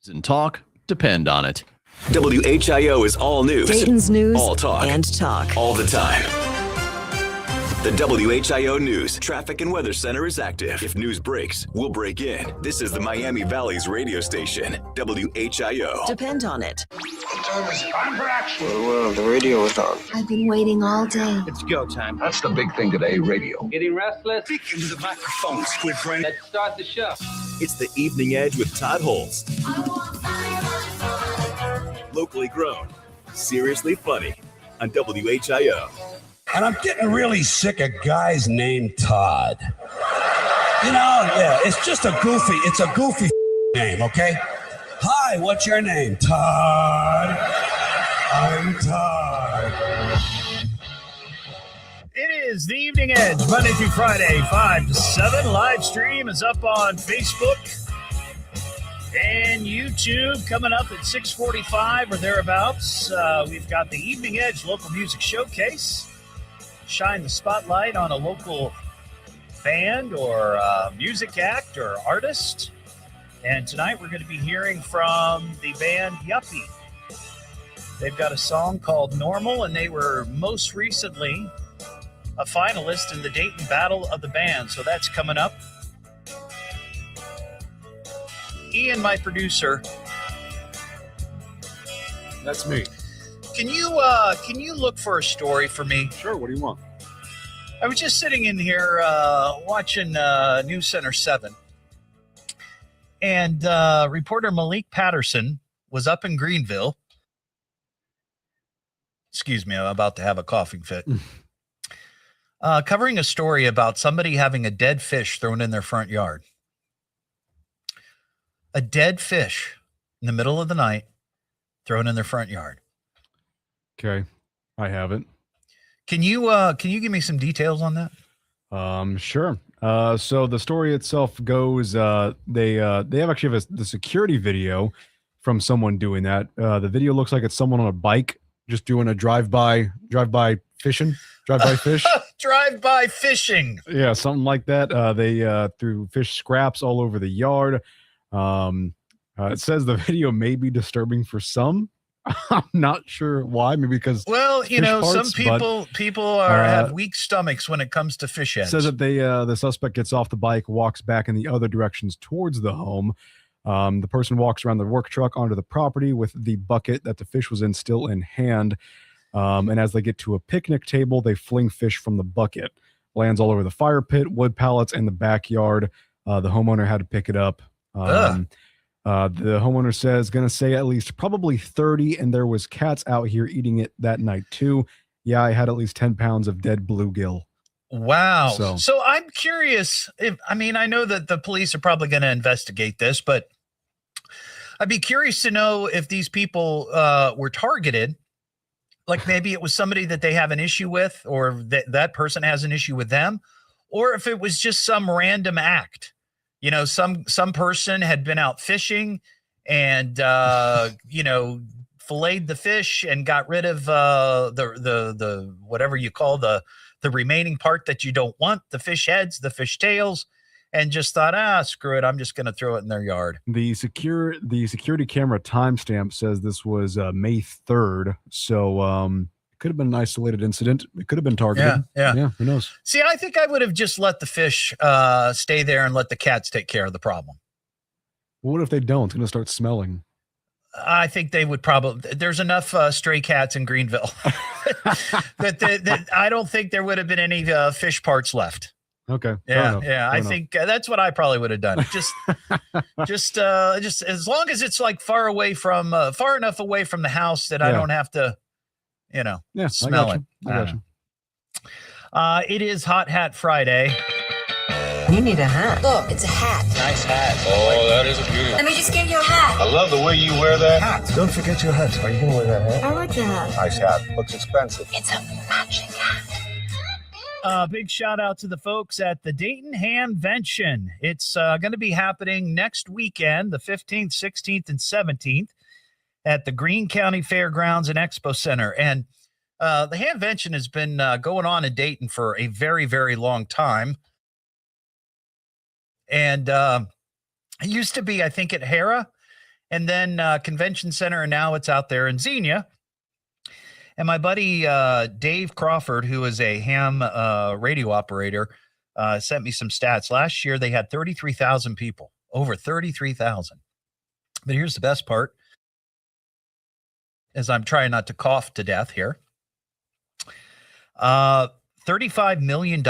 And talk depend on it. WHIO is all news. Dayton's news all talk. and talk. All the time. The WHIO News Traffic and Weather Center is active. If news breaks, we'll break in. This is the Miami Valley's radio station, WHIO. Depend on it. What time is it? Time for action. Well, the radio is on. I've been waiting all day. It's go time. That's the big thing today, radio. Getting restless? Speak into the microphone, Squid Brain. Let's start the show. It's the Evening Edge with Todd Hollst. Locally grown, seriously funny on WHIO. And I'm getting really sick of guys named Todd. You know, yeah, it's just a goofy name, okay? Hi, what's your name? Todd. I'm Todd. It is the Evening Edge, Monday through Friday, 5 to 7. Live stream is up on Facebook and YouTube coming up at 6:45 or thereabouts. We've got the Evening Edge Local Music Showcase. Shine the spotlight on a local band or music act or artist. And tonight we're going to be hearing from the band Yuppie. They've got a song called Normal, and they were most recently a finalist in the Dayton Battle of the Bands. So that's coming up. Ian, my producer. That's me. Can you look for a story for me? Sure. What do you want? I was just sitting in here watching News Center 7, and reporter Malik Patterson was up in Greenville. Excuse me, I'm about to have a coughing fit. Covering a story about somebody having a dead fish thrown in their front yard. A dead fish in the middle of the night thrown in their front yard. Okay, I have it. Can you give me some details on that? Sure. So the story itself goes, they actually have the security video from someone doing that. The video looks like it's someone on a bike just doing a drive-by fishing, drive-by fish. Drive-by fishing. Yeah, something like that. They threw fish scraps all over the yard. It says the video may be disturbing for some. I'm not sure why. Maybe because some people have weak stomachs when it comes to fish heads. Says that the suspect gets off the bike, walks back in the other directions towards the home. The person walks around the work truck onto the property with the bucket that the fish was in still in hand. And as they get to a picnic table, they fling fish from the bucket. Lands all over the fire pit, wood pallets, and the backyard. The homeowner had to pick it up. The homeowner says, going to say at least probably 30, and there was cats out here eating it that night too. Yeah, I had at least 10 pounds of dead bluegill. Wow. So I'm curious I know that the police are probably going to investigate this, but I'd be curious to know if these people were targeted. Like maybe it was somebody that they have an issue with, or that person has an issue with them, or if it was just some random act. You know, some person had been out fishing and, filleted the fish and got rid of the whatever you call the remaining part that you don't want, the fish heads, the fish tails, and just thought, screw it, I'm just going to throw it in their yard. The security camera timestamp says this was May 3rd, so could have been an isolated incident. It could have been targeted. Yeah. Who knows? See, I think I would have just let the fish stay there and let the cats take care of the problem. Well, what if they don't? It's going to start smelling. I think they would probably. There's enough stray cats in Greenville that I don't think there would have been any fish parts left. Okay. Yeah. I think that's what I probably would have done. Just as long as it's like far enough away from the house that I don't have to. Smell it. I got you. It is Hot Hat Friday. You need a hat. Look, it's a hat. Nice hat. Oh, that is a beauty. Let me just give you a hat. I love the way you wear that hat. Don't forget your hat. Are you going to wear that hat? I like your hat. Nice hat. Looks expensive. It's a matching hat. Big shout out to the folks at the Dayton Hamvention. It's going to be happening next weekend, the 15th, 16th, and 17th at the Greene County Fairgrounds and Expo Center. And the Hamvention has been going on in Dayton for a very, very long time. And it used to be, I think, at Hera, and then Convention Center, and now it's out there in Xenia. And my buddy Dave Crawford, who is a ham radio operator, sent me some stats. Last year, they had 33,000 people, over 33,000. But here's the best part, as I'm trying not to cough to death here. $35 million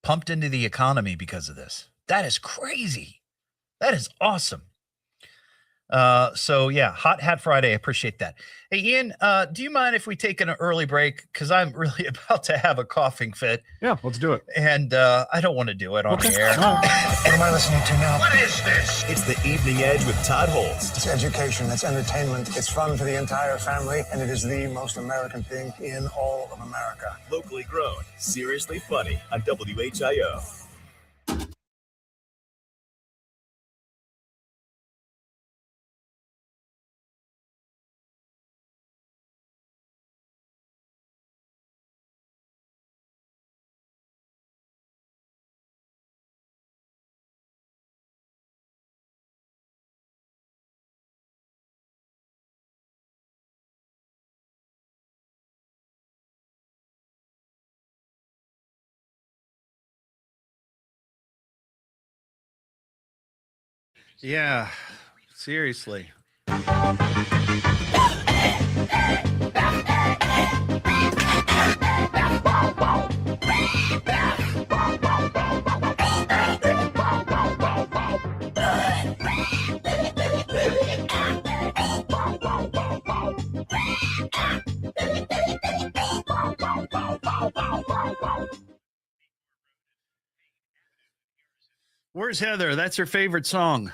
pumped into the economy because of this. That is crazy. That is awesome. So yeah, Hot Hat Friday. I appreciate that. Hey, Ian, do you mind if we take an early break? Because I'm really about to have a coughing fit. Yeah, let's do it. And I don't want to do it on the air. What am I listening to now? What is this? It's the Evening Edge with Todd Hollst. It's education, it's entertainment, it's fun for the entire family, and it is the most American thing in all of America. Locally grown, seriously funny on WHIO. Yeah, seriously. Where's Heather? That's her favorite song.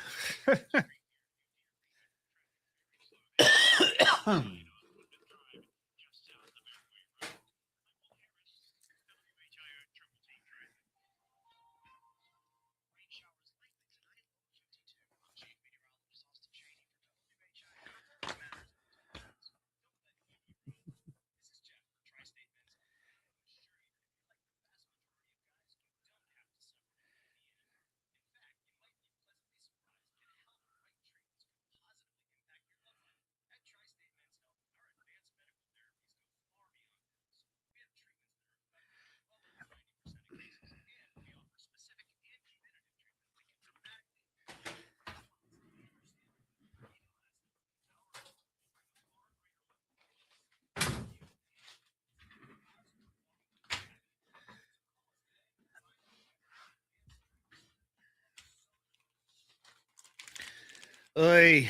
Oy.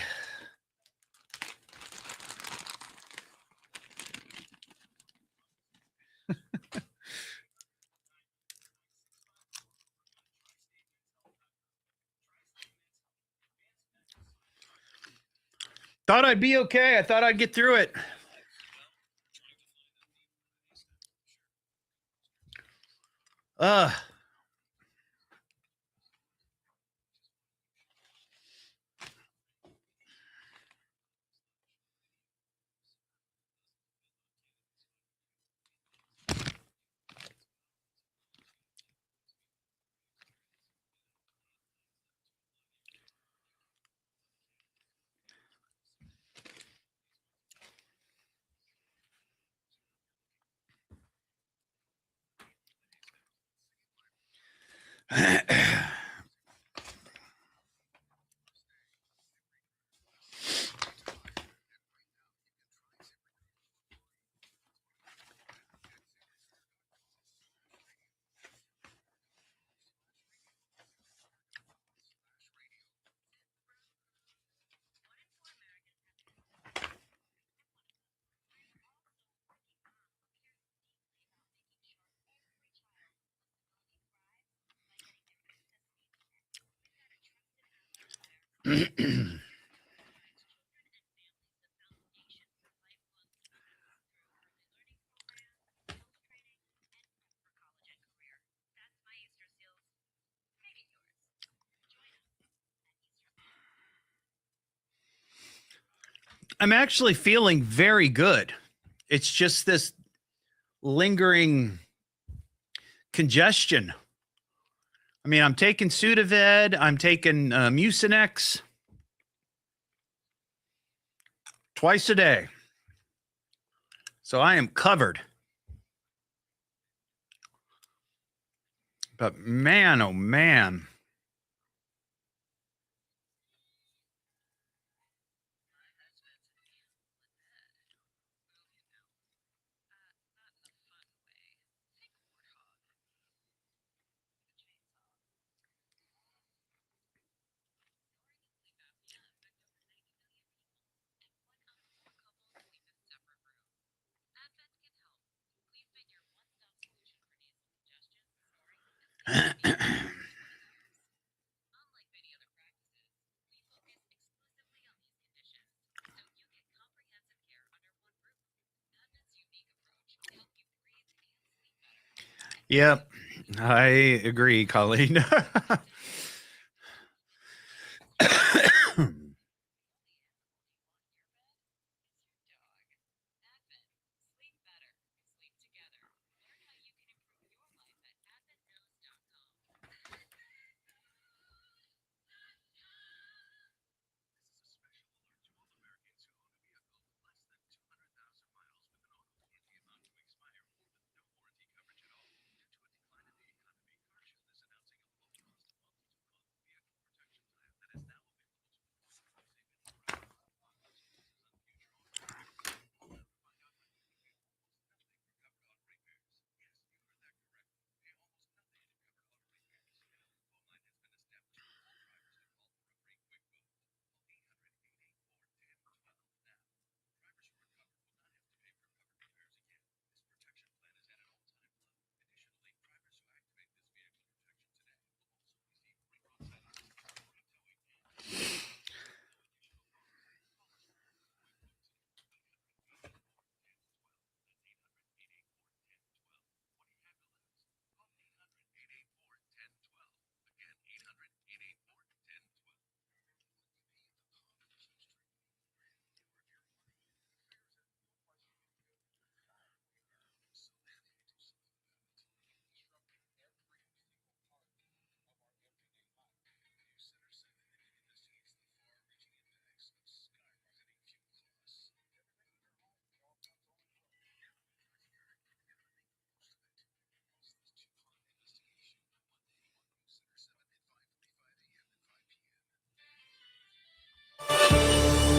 Thought I'd be okay. I thought I'd get through it. I'm actually feeling very good. It's just this lingering congestion. I mean, I'm taking Sudafed. I'm taking Mucinex twice a day. So I am covered. But man, oh man. Yep, I agree, Colleen.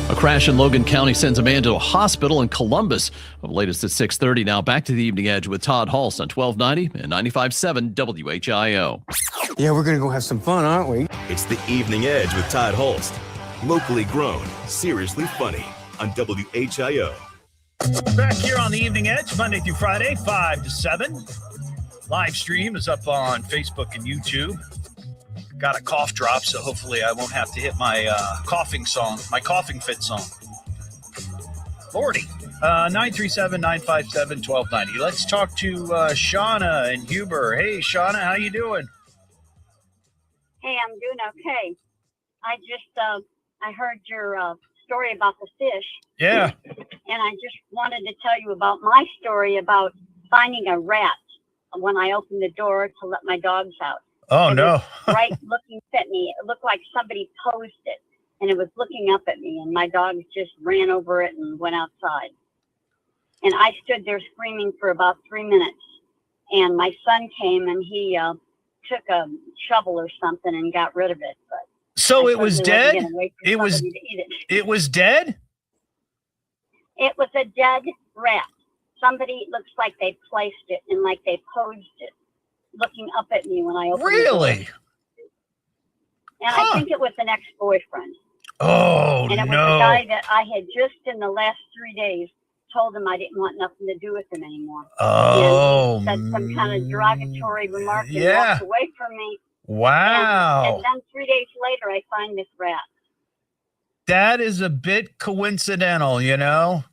A crash in Logan County sends a man to a hospital in Columbus. Well, latest at 6:30. Now back to the Evening Edge with Todd Hollst on 1290 and 95.7 WHIO. Yeah, we're going to go have some fun, aren't we? It's the Evening Edge with Todd Hollst. Locally grown, seriously funny on WHIO. Back here on the Evening Edge, Monday through Friday, 5 to 7. Live stream is up on Facebook and YouTube. Got a cough drop, so hopefully I won't have to hit my coughing fit song. Lordy, 937-957-1290. Let's talk to Shauna and Huber. Hey, Shauna, how you doing? Hey, I'm doing okay. I just I heard your story about the fish. Yeah. And I just wanted to tell you about my story about finding a rat when I opened the door to let my dogs out. Oh, no. Right looking at me. It looked like somebody posed it, and it was looking up at me, and my dogs just ran over it and went outside. And I stood there screaming for about 3 minutes, and my son came, and he took a shovel or something and got rid of it. But so it was dead? It was dead? It was a dead rat. Somebody looks like they placed it and like they posed it, looking up at me when I opened the door. Really? And I think it was an ex-boyfriend. Oh, and it was a guy that I had just in the last 3 days told him I didn't want nothing to do with him anymore. Oh, and he said some kind of derogatory remark and yeah. walked away from me. Wow. And then 3 days later, I find this rat. That is a bit coincidental, you know?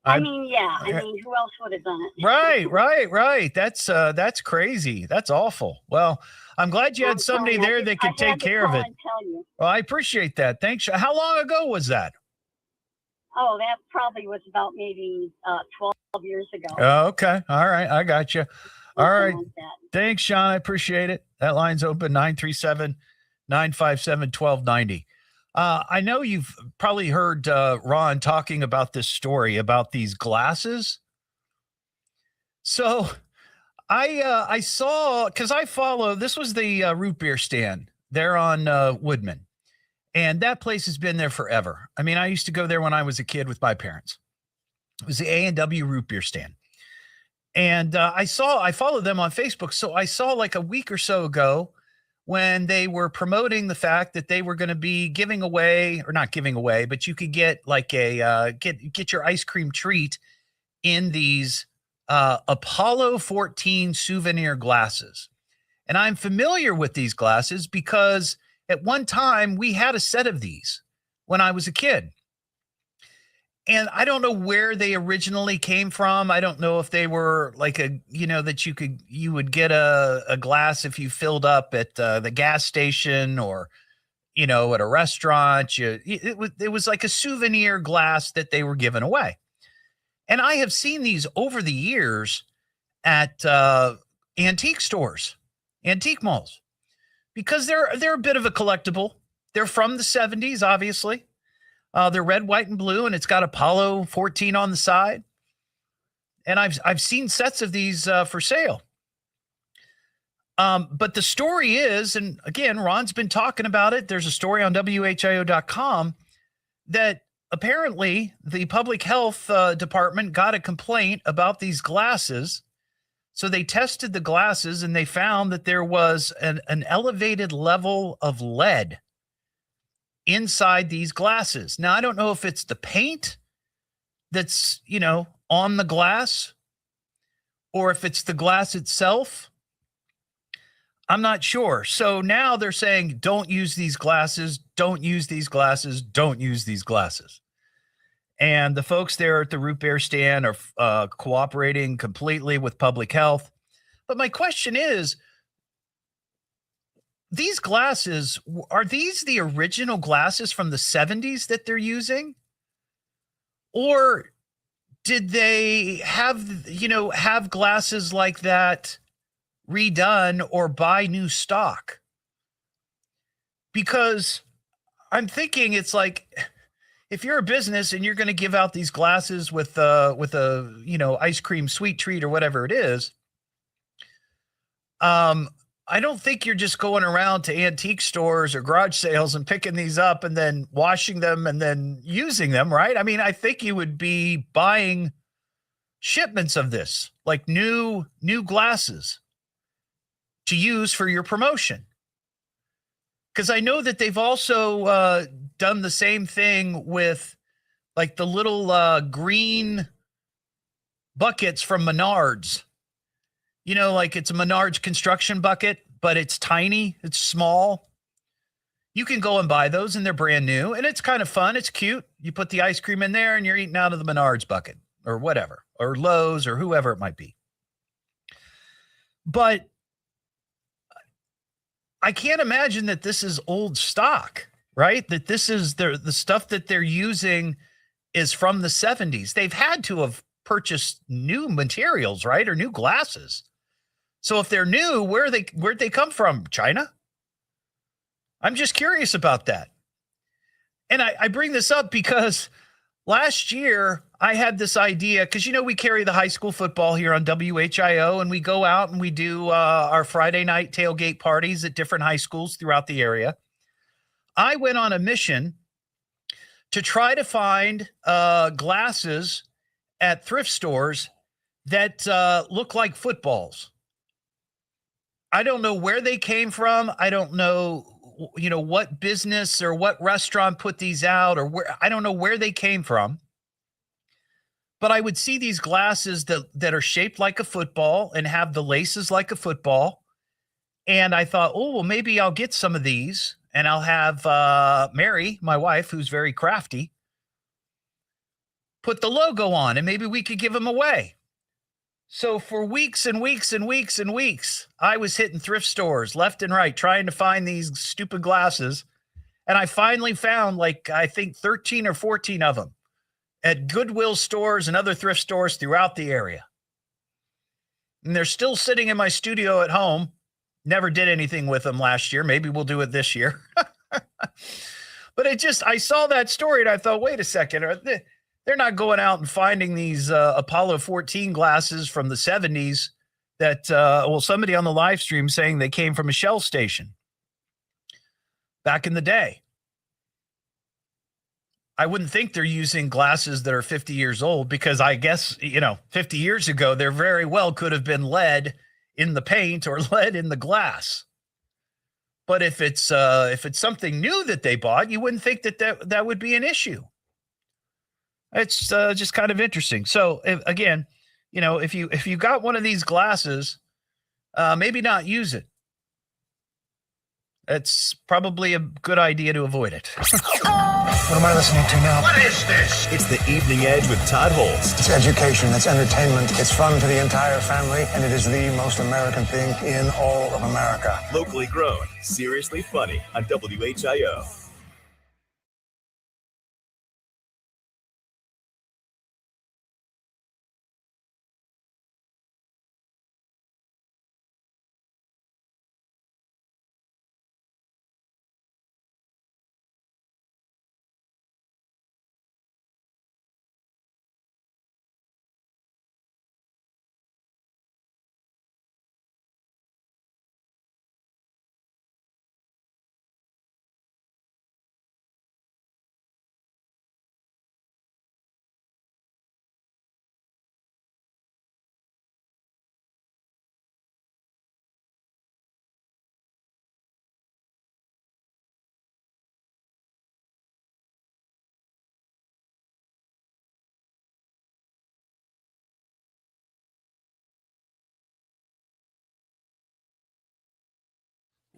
I mean, yeah. I mean, who else would have done it? Right. That's crazy. That's awful. Well, I'm glad you had somebody there that could take care of it. Well, I appreciate that. Thanks. How long ago was that? Oh, that probably was about maybe 12 years ago. Oh, okay. All right. I got you. All right. Thanks, Sean. I appreciate it. That line's open, 937-957-1290. I know you've probably heard Ron talking about this story about these glasses. So I saw, because I follow, this was the root beer stand there on Woodman. And that place has been there forever. I mean, I used to go there when I was a kid with my parents. It was the A&W root beer stand. And I followed them on Facebook. So I saw like a week or so ago when they were promoting the fact that they were going to be giving away, or not giving away, but you could get like get your ice cream treat in these Apollo 14 souvenir glasses. And I'm familiar with these glasses because at one time we had a set of these when I was a kid. And I don't know where they originally came from. I don't know if they were like that you would get a glass if you filled up at the gas station or, at a restaurant. It was like a souvenir glass that they were giving away. And I have seen these over the years at antique stores, antique malls, because they're a bit of a collectible. They're from the 70s, obviously. They're red, white, and blue, and it's got Apollo 14 on the side. And I've seen sets of these for sale. But the story is, and again, Ron's been talking about it. There's a story on WHIO.com that apparently the public health department got a complaint about these glasses. So they tested the glasses and they found that there was an elevated level of lead inside these glasses. Now, I don't know if it's the paint that's, on the glass or if it's the glass itself. I'm not sure. So now they're saying, don't use these glasses, don't use these glasses, don't use these glasses. And the folks there at the root beer stand are cooperating completely with public health. But my question is, these glasses, are these the original glasses from the 70s that they're using? Or did they have glasses like that redone or buy new stock? Because I'm thinking it's like, if you're a business and you're going to give out these glasses with a ice cream sweet treat or whatever it is, I don't think you're just going around to antique stores or garage sales and picking these up and then washing them and then using them, right? I mean, I think you would be buying shipments of this, like new glasses to use for your promotion. Because I know that they've also done the same thing with like the little green buckets from Menards. You know, like it's a Menards construction bucket, but it's tiny, it's small. You can go and buy those and they're brand new and it's kind of fun. It's cute. You put the ice cream in there and you're eating out of the Menards bucket or whatever, or Lowe's or whoever it might be. But I can't imagine that this is old stock, right? That this is the stuff that they're using is from the 70s. They've had to have purchased new materials, right? Or new glasses. So if they're new, where'd they come from? China? I'm just curious about that. And I bring this up because last year I had this idea because, you know, we carry the high school football here on WHIO and we go out and we do our Friday night tailgate parties at different high schools throughout the area. I went on a mission to try to find glasses at thrift stores that look like footballs. I don't know where they came from. I don't know, you know, what business or what restaurant put these out or where. I don't know where they came from. But I would see these glasses that are shaped like a football and have the laces like a football. And I thought, oh, well, maybe I'll get some of these and I'll have Mary, my wife, who's very crafty, put the logo on and maybe we could give them away. So for weeks and weeks and weeks and weeks, I was hitting thrift stores left and right, trying to find these stupid glasses. And I finally found like, I think 13 or 14 of them at Goodwill stores and other thrift stores throughout the area. And they're still sitting in my studio at home. Never did anything with them last year. Maybe we'll do it this year. But I saw that story and I thought, wait a second. They're not going out and finding these Apollo 14 glasses from the 70s that, somebody on the live stream saying they came from a Shell station back in the day. I wouldn't think they're using glasses that are 50 years old because I guess, 50 years ago, there very well could have been lead in the paint or lead in the glass. But if it's something new that they bought, you wouldn't think that would be an issue. It's just kind of interesting. So if you got one of these glasses, maybe not use it. It's probably a good idea to avoid it. What am I listening to now? What is this? It's the Evening Edge with Todd Hollst. It's education, it's entertainment, it's fun for the entire family, and it is the most American thing in all of America. Locally grown, seriously funny on WHIO.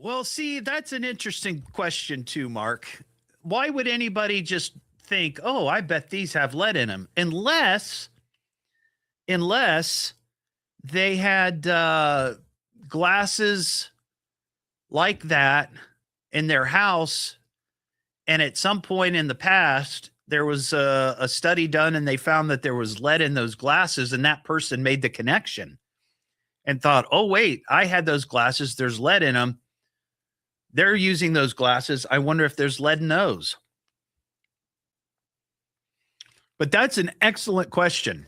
Well, see, that's an interesting question too, Mark. Why would anybody just think, oh, I bet these have lead in them? Unless they had glasses like that in their house. And at some point in the past, there was a study done and they found that there was lead in those glasses. And that person made the connection and thought, oh, wait, I had those glasses. There's lead in them. They're using those glasses. I wonder if there's lead in those. But that's an excellent question.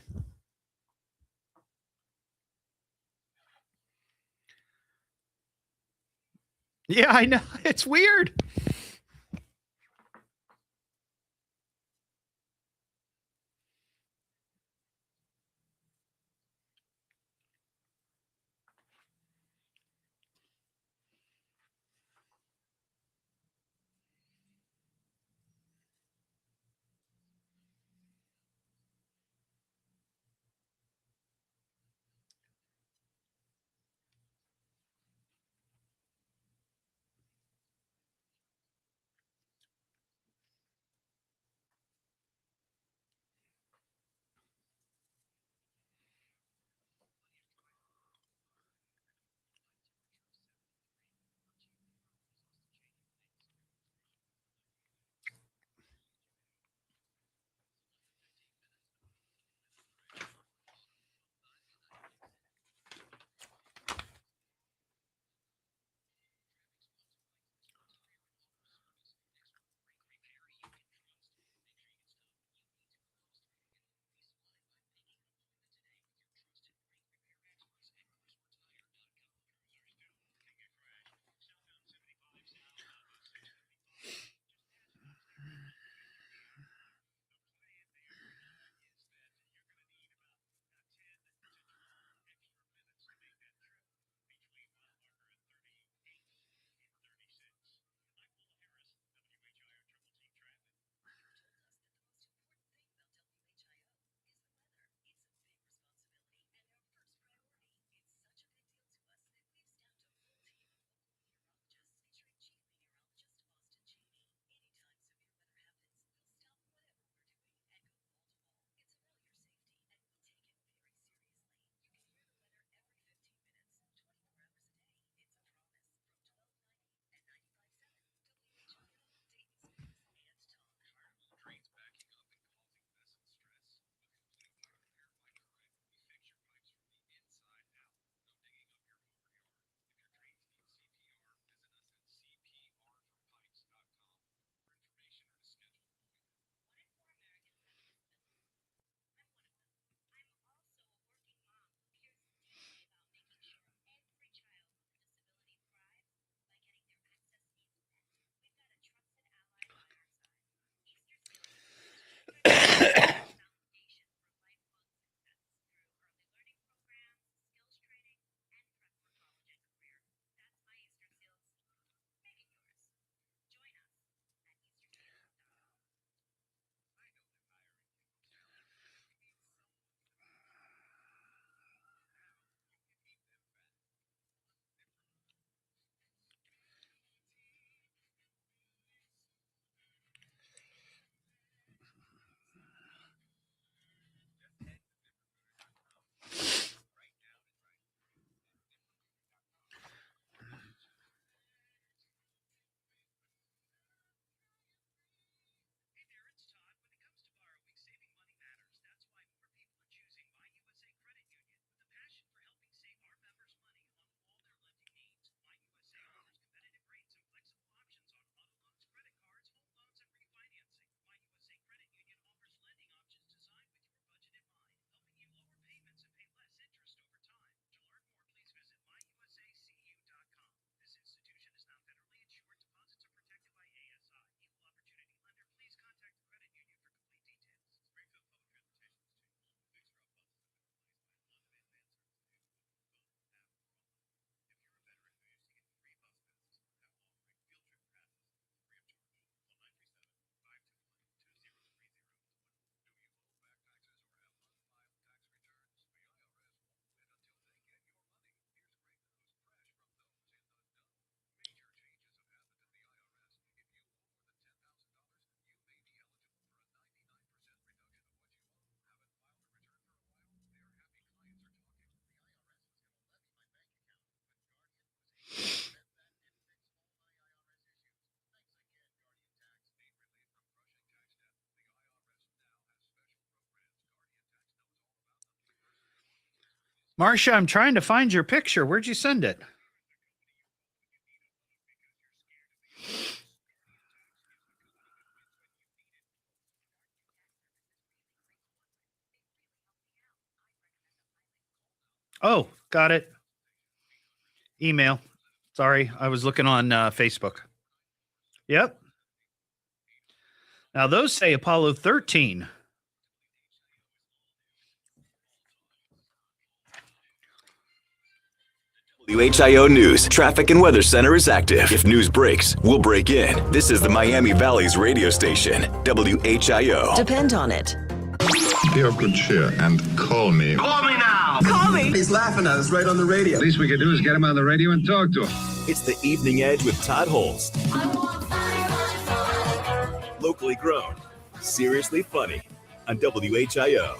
Yeah, I know. It's weird. Marcia, I'm trying to find your picture. Where'd you send it? Oh, got it. Email. It's Sorry, I was looking on Facebook. Yep. Now those say Apollo 13. WHIO News. Traffic and Weather Center is active. If news breaks, we'll break in. This is the Miami Valley's radio station, WHIO. Depend on it. Be of good cheer and call me. Call me now! Call me. He's laughing at us right on the radio. Least we can do is get him on the radio and talk to him. It's the Evening Edge with Todd Hollst. Locally grown, seriously funny on WHIO.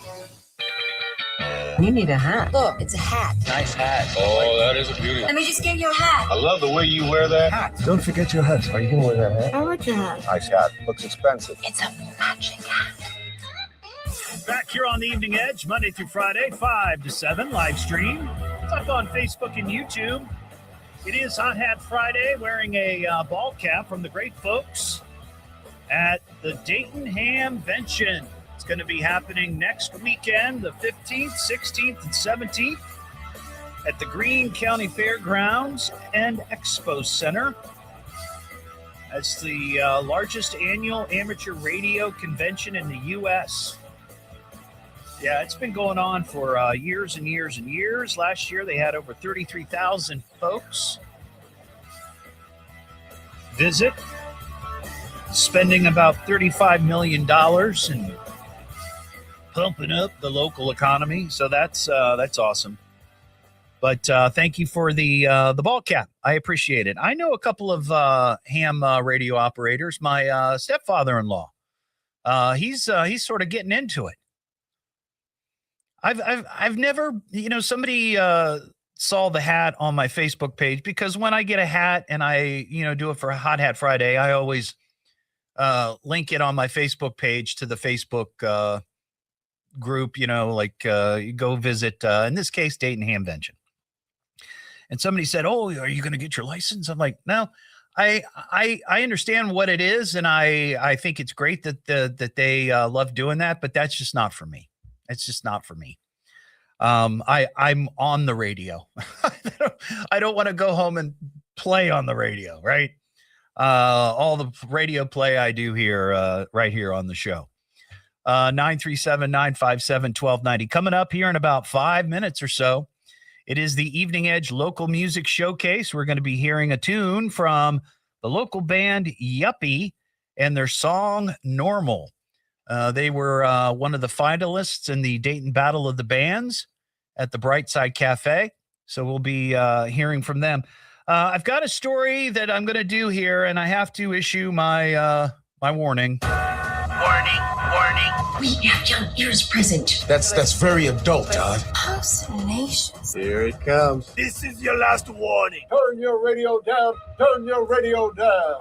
You need a hat. Look, it's a hat. Nice hat. Oh, that is a beauty. Let me just get you a hat. I love the way you wear that hat. Don't forget your hat. Are you going to wear that hat? I like your hat. Nice hat. Looks expensive. It's a matching hat. Back here on the Evening Edge, Monday through Friday, 5 to 7, live stream. It's up on Facebook and YouTube. It is Hot Hat Friday, wearing a ball cap from the great folks at the Dayton Hamvention. It's going to be happening next weekend, the 15th, 16th, and 17th at the Greene County Fairgrounds and Expo Center. That's the largest annual amateur radio convention in the U.S. Yeah, it's been going on for years and years and years. Last year, they had over 33,000 folks visit, spending about $35 million and pumping up the local economy. So that's awesome. But thank you for the ball cap. I appreciate it. I know a couple of ham radio operators. My stepfather-in-law, he's sort of getting into it. I've never, somebody saw the hat on my Facebook page, because when I get a hat and I, do it for Hot Hat Friday, I always link it on my Facebook page to the Facebook group, you go visit, in this case, Dayton Hamvention. And somebody said, "Oh, are you going to get your license?" I'm like, no, I understand what it is. And I think it's great that they love doing that, but that's just not for me. It's just not for me. I'm on the radio. I don't want to go home and play on the radio, right? All the radio play I do here, right here on the show. 937-957-1290. Coming up here in about 5 minutes or so, it is the Evening Edge Local Music Showcase. We're going to be hearing a tune from the local band Yuppie and their song Normal. They were one of the finalists in the Dayton Battle of the Bands at the Brightside Cafe. So we'll be hearing from them. I've got a story that I'm going to do here, and I have to issue my my warning. Warning. We have young ears present. That's very adult, Todd. How salacious. Here it comes. This is your last warning. Turn your radio down. Turn your radio down.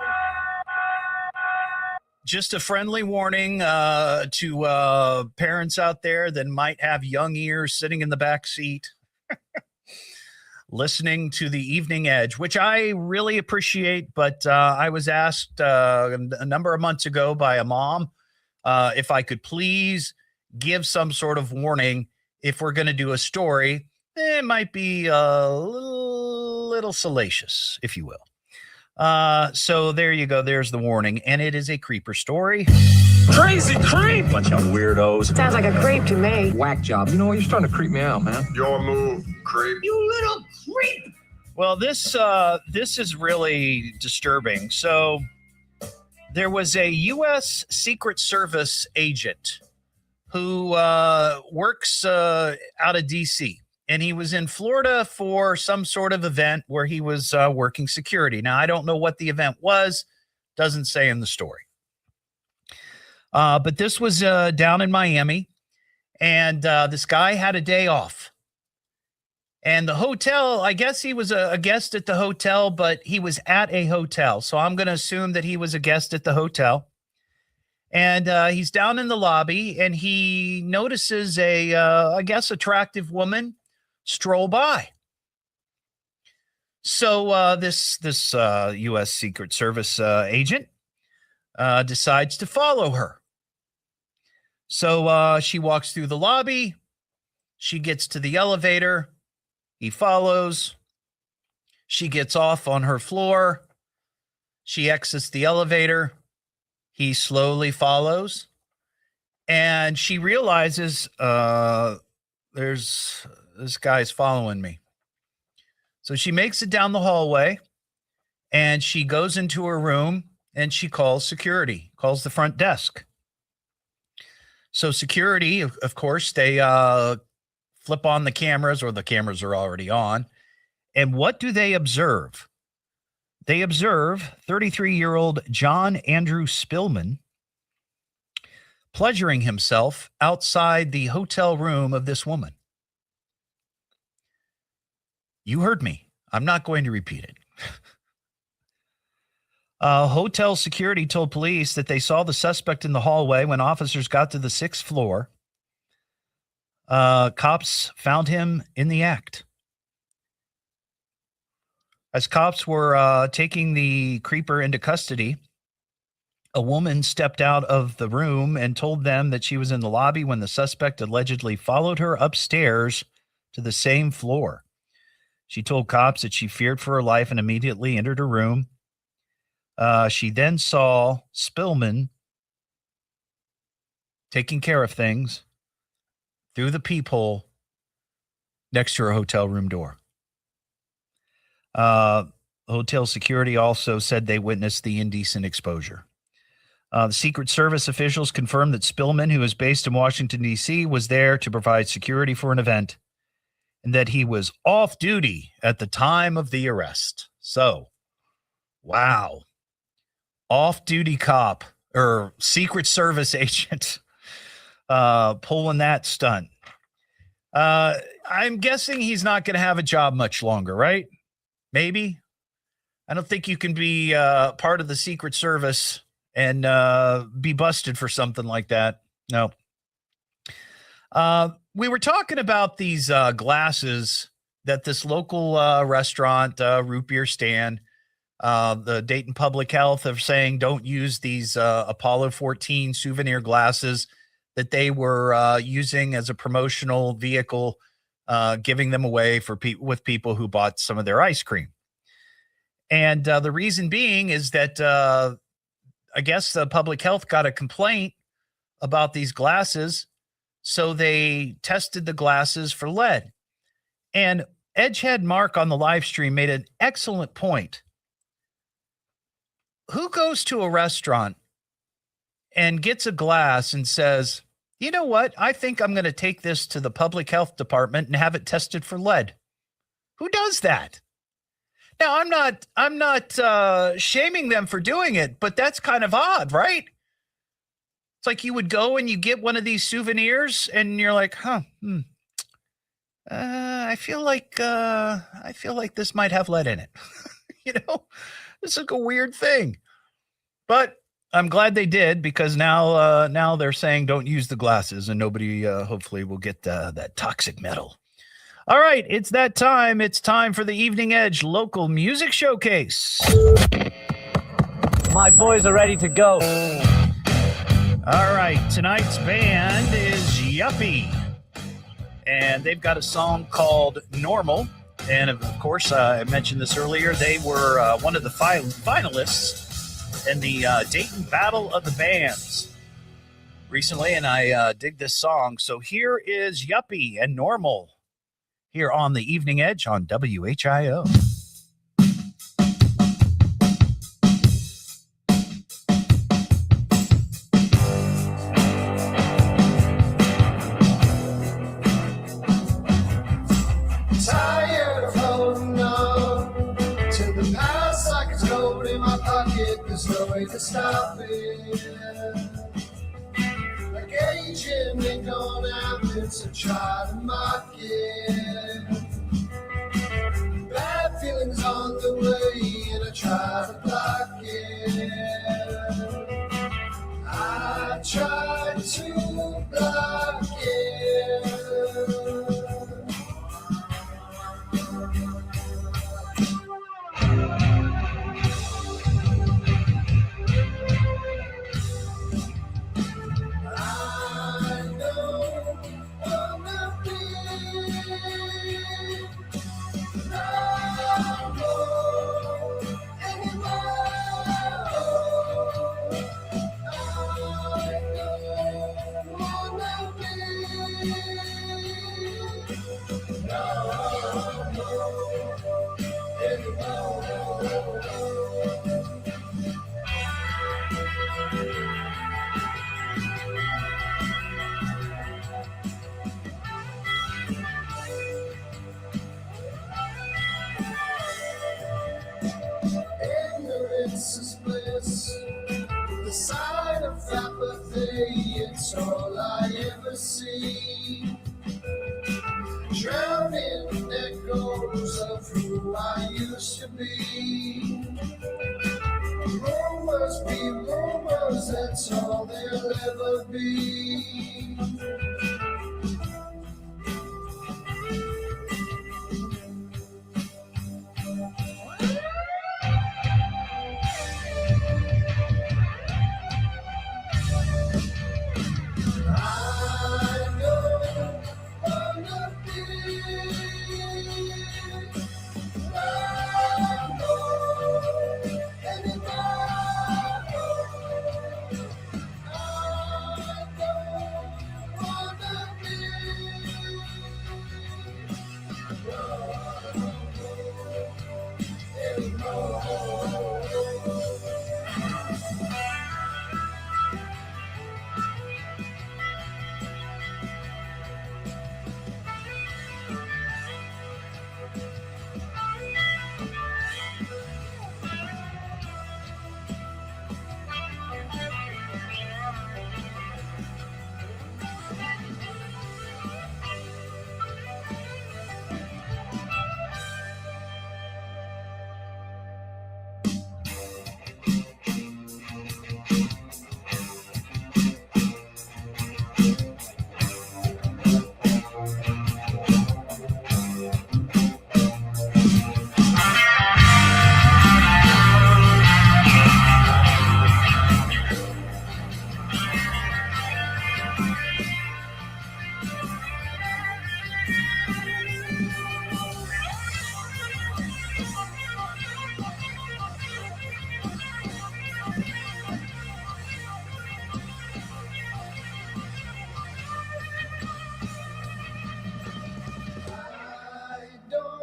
Just a friendly warning to parents out there that might have young ears sitting in the back seat listening to the Evening Edge, which I really appreciate. But I was asked a number of months ago by a mom if I could please give some sort of warning if we're going to do a story. It might be a little salacious, if you will. So there you go. There's the warning. And it is a creeper story. Crazy creep! Bunch of weirdos. Sounds like a creep to me. Whack job. You know what? You're starting to creep me out, man. Your move, creep. You little creep. Well, this is really disturbing. So there was a U.S. Secret Service agent who works out of D.C., and he was in Florida for some sort of event where he was working security. Now, I don't know what the event was. Doesn't say in the story. But this was down in Miami, and this guy had a day off. And the hotel, I guess he was a guest at the hotel, but he was at a hotel. So I'm going to assume that he was a guest at the hotel. And he's down in the lobby, and he notices I guess, attractive woman stroll by. So this U.S. Secret Service agent decides to follow her. So she walks through the lobby. She gets to the elevator. He follows. She gets off on her floor. She exits the elevator. He slowly follows. And she realizes there's this guy's following me. So she makes it down the hallway and she goes into her room and she calls security, calls the front desk. So security, of course, they flip on the cameras, or the cameras are already on. And what do they observe? They observe 33-year-old John Andrew Spillman pleasuring himself outside the hotel room of this woman. You heard me. I'm not going to repeat it. Hotel security told police that they saw the suspect in the hallway when officers got to the 6th floor. Cops found him in the act. As cops were taking the creeper into custody, a woman stepped out of the room and told them that she was in the lobby when the suspect allegedly followed her upstairs to the same floor. She told cops that she feared for her life and immediately entered her room. She then saw Spillman taking care of things through the peephole next to her hotel room door. Hotel security also said they witnessed the indecent exposure. The Secret Service officials confirmed that Spillman, who is based in Washington, D.C., was there to provide security for an event and that he was off duty at the time of the arrest. So, wow. Off-duty cop or Secret Service agent pulling that stunt. I'm guessing he's not going to have a job much longer, right? Maybe. I don't think you can be part of the Secret Service and be busted for something like that. No. We were talking about these glasses that this local restaurant, root beer stand, the Dayton Public Health are saying don't use these Apollo 14 souvenir glasses that they were using as a promotional vehicle, giving them away for with people who bought some of their ice cream. And the reason being is that I guess the public health got a complaint about these glasses, so they tested the glasses for lead. And Edgehead Mark on the live stream made an excellent point. Who goes to a restaurant and gets a glass and says, you know what? I think I'm going to take this to the public health department and have it tested for lead. Who does that? Now, I'm not shaming them for doing it, but that's kind of odd, right? It's like you would go and you get one of these souvenirs and you're like, I feel like this might have lead in it. You know, it's like a weird thing, but I'm glad they did, because now they're saying don't use the glasses and nobody hopefully will get that toxic metal. All right, it's that time. It's time for the Evening Edge Local Music Showcase. My boys are ready to go. All right, tonight's band is Yuppie, and they've got a song called Normal. And of course, I mentioned this earlier, they were one of the finalists in the Dayton Battle of the Bands recently, and I dig this song. So here is Yuppie and Normal here on the Evening Edge on WHIO. Tired of holding on to the past like it's gold in my pocket. There's no way to stop it. Like aging ain't gonna happen, so try to mock it. Bad feelings on the way, and I try to block it. I try to block it. the sign of apathy, it's all I ever see. Drowning echoes of who I used to be. Rumors be rumors, that's all there'll ever be. I don't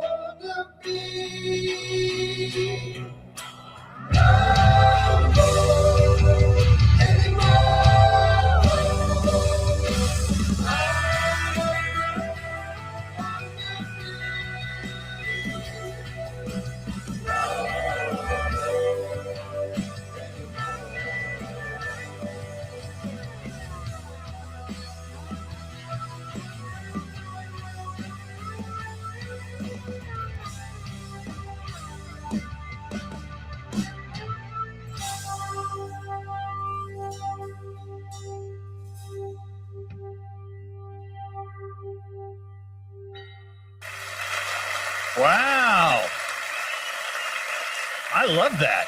wanna be Wow. I love that.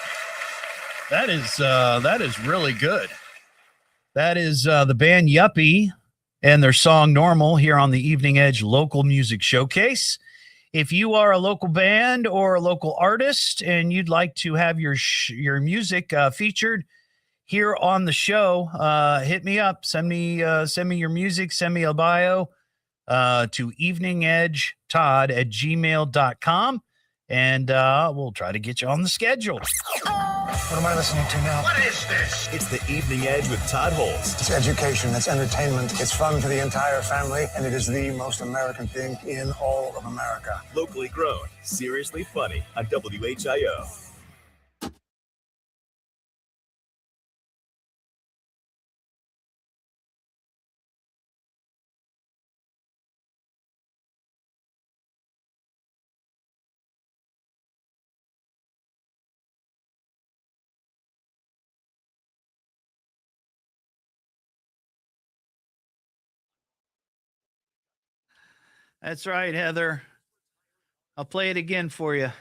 That is really good. That is the band Yuppie and their song Normal here on the Evening Edge Local Music Showcase. If you are a local band or a local artist and you'd like to have your music featured here on the show, hit me up. Send me your music. Send me a bio to eveningedgetodd@gmail.com, and we'll try to get you on the schedule. What am I listening to now? What is this? It's the Evening Edge with Todd Hollst. It's education, it's entertainment, it's fun for the entire family, and it is the most American thing in all of America. Locally grown, seriously funny on WHIO. That's right, Heather. I'll play it again for you.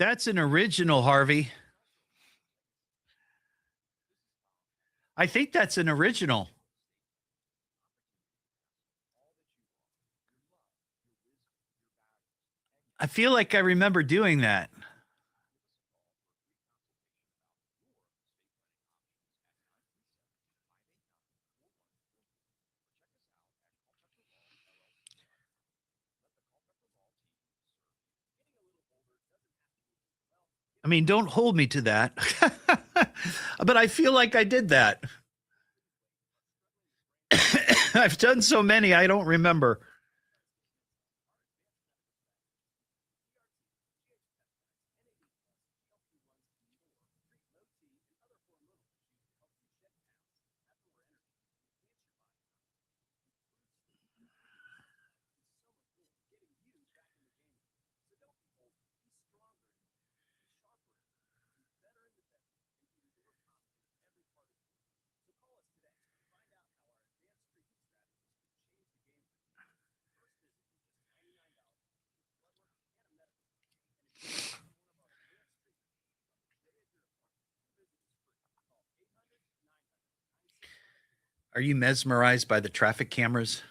That's an original, Harvey. I think that's an original. I feel like I remember doing that. I mean, don't hold me to that. But I feel like I did that. I've done so many, I don't remember. Are you mesmerized by the traffic cameras?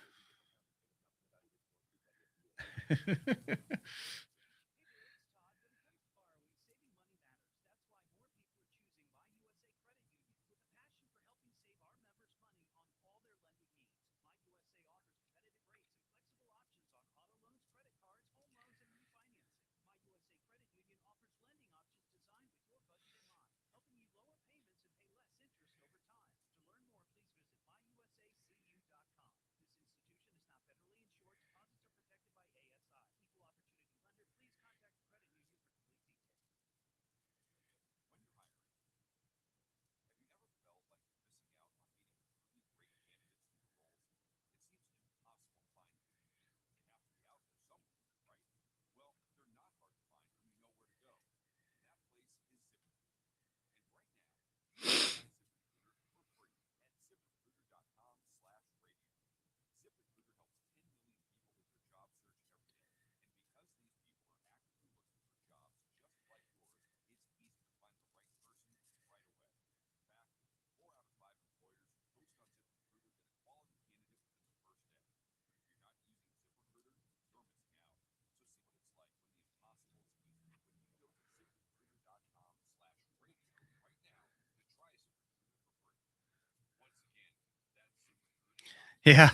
Yeah.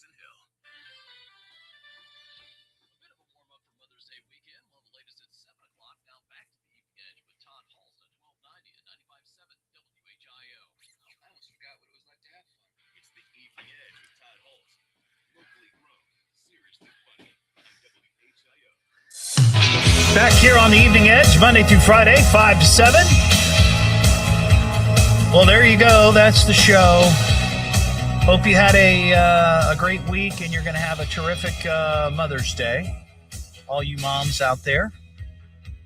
Pleasant Hill. A bit of a warm up for Mother's Day weekend. Well, the latest at 7 o'clock. Now back to the Evening Edge with Todd Hollst at 1290 and 95.7 WHIO. I almost forgot what it was like to have fun. It's the Evening Edge with Todd Hollst. Locally grown, seriously funny on WHIO. Back here on the Evening Edge, Monday through Friday, 5 to 7. Well, there you go. That's the show. Hope you had a great week and you're going to have a terrific Mother's Day. All you moms out there.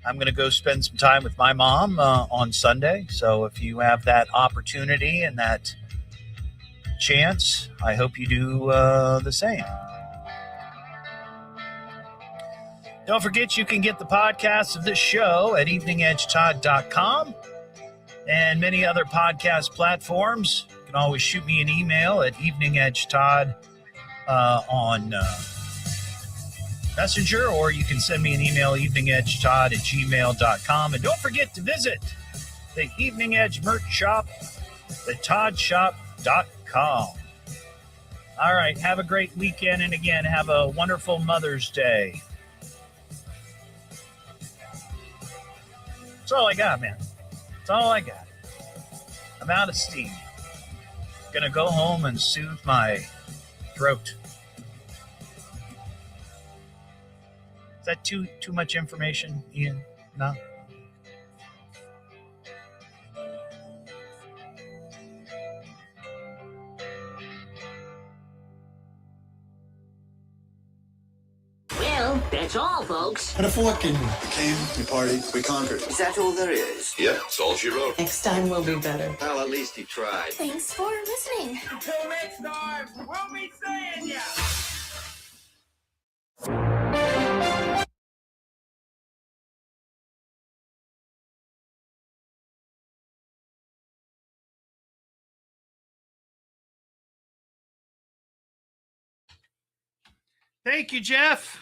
I'm going to go spend some time with my mom on Sunday. So if you have that opportunity and that chance, I hope you do the same. Don't forget you can get the podcast of this show at eveningedgetodd.com and many other podcast platforms. You can always shoot me an email at eveningedgetodd on Messenger, or you can send me an email, eveningedgetodd@gmail.com. And don't forget to visit the Evening Edge merch shop, thetodshop.com. All right, have a great weekend, and again, have a wonderful Mother's Day. That's all I got, man. That's all I got. I'm out of steam. Gonna go home and soothe my throat. Is that too much information, Ian? No? Well, that's all, folks. Put a fork in. We came, we partied, we conquered. Is that all there is? Yeah, that's all she wrote. Next time will be better. Well, at least he tried. Thanks for listening. Until next time, we'll be seeing ya. Thank you, Jeff.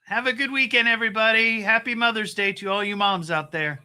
Have a good weekend, everybody. Happy Mother's Day to all you moms out there.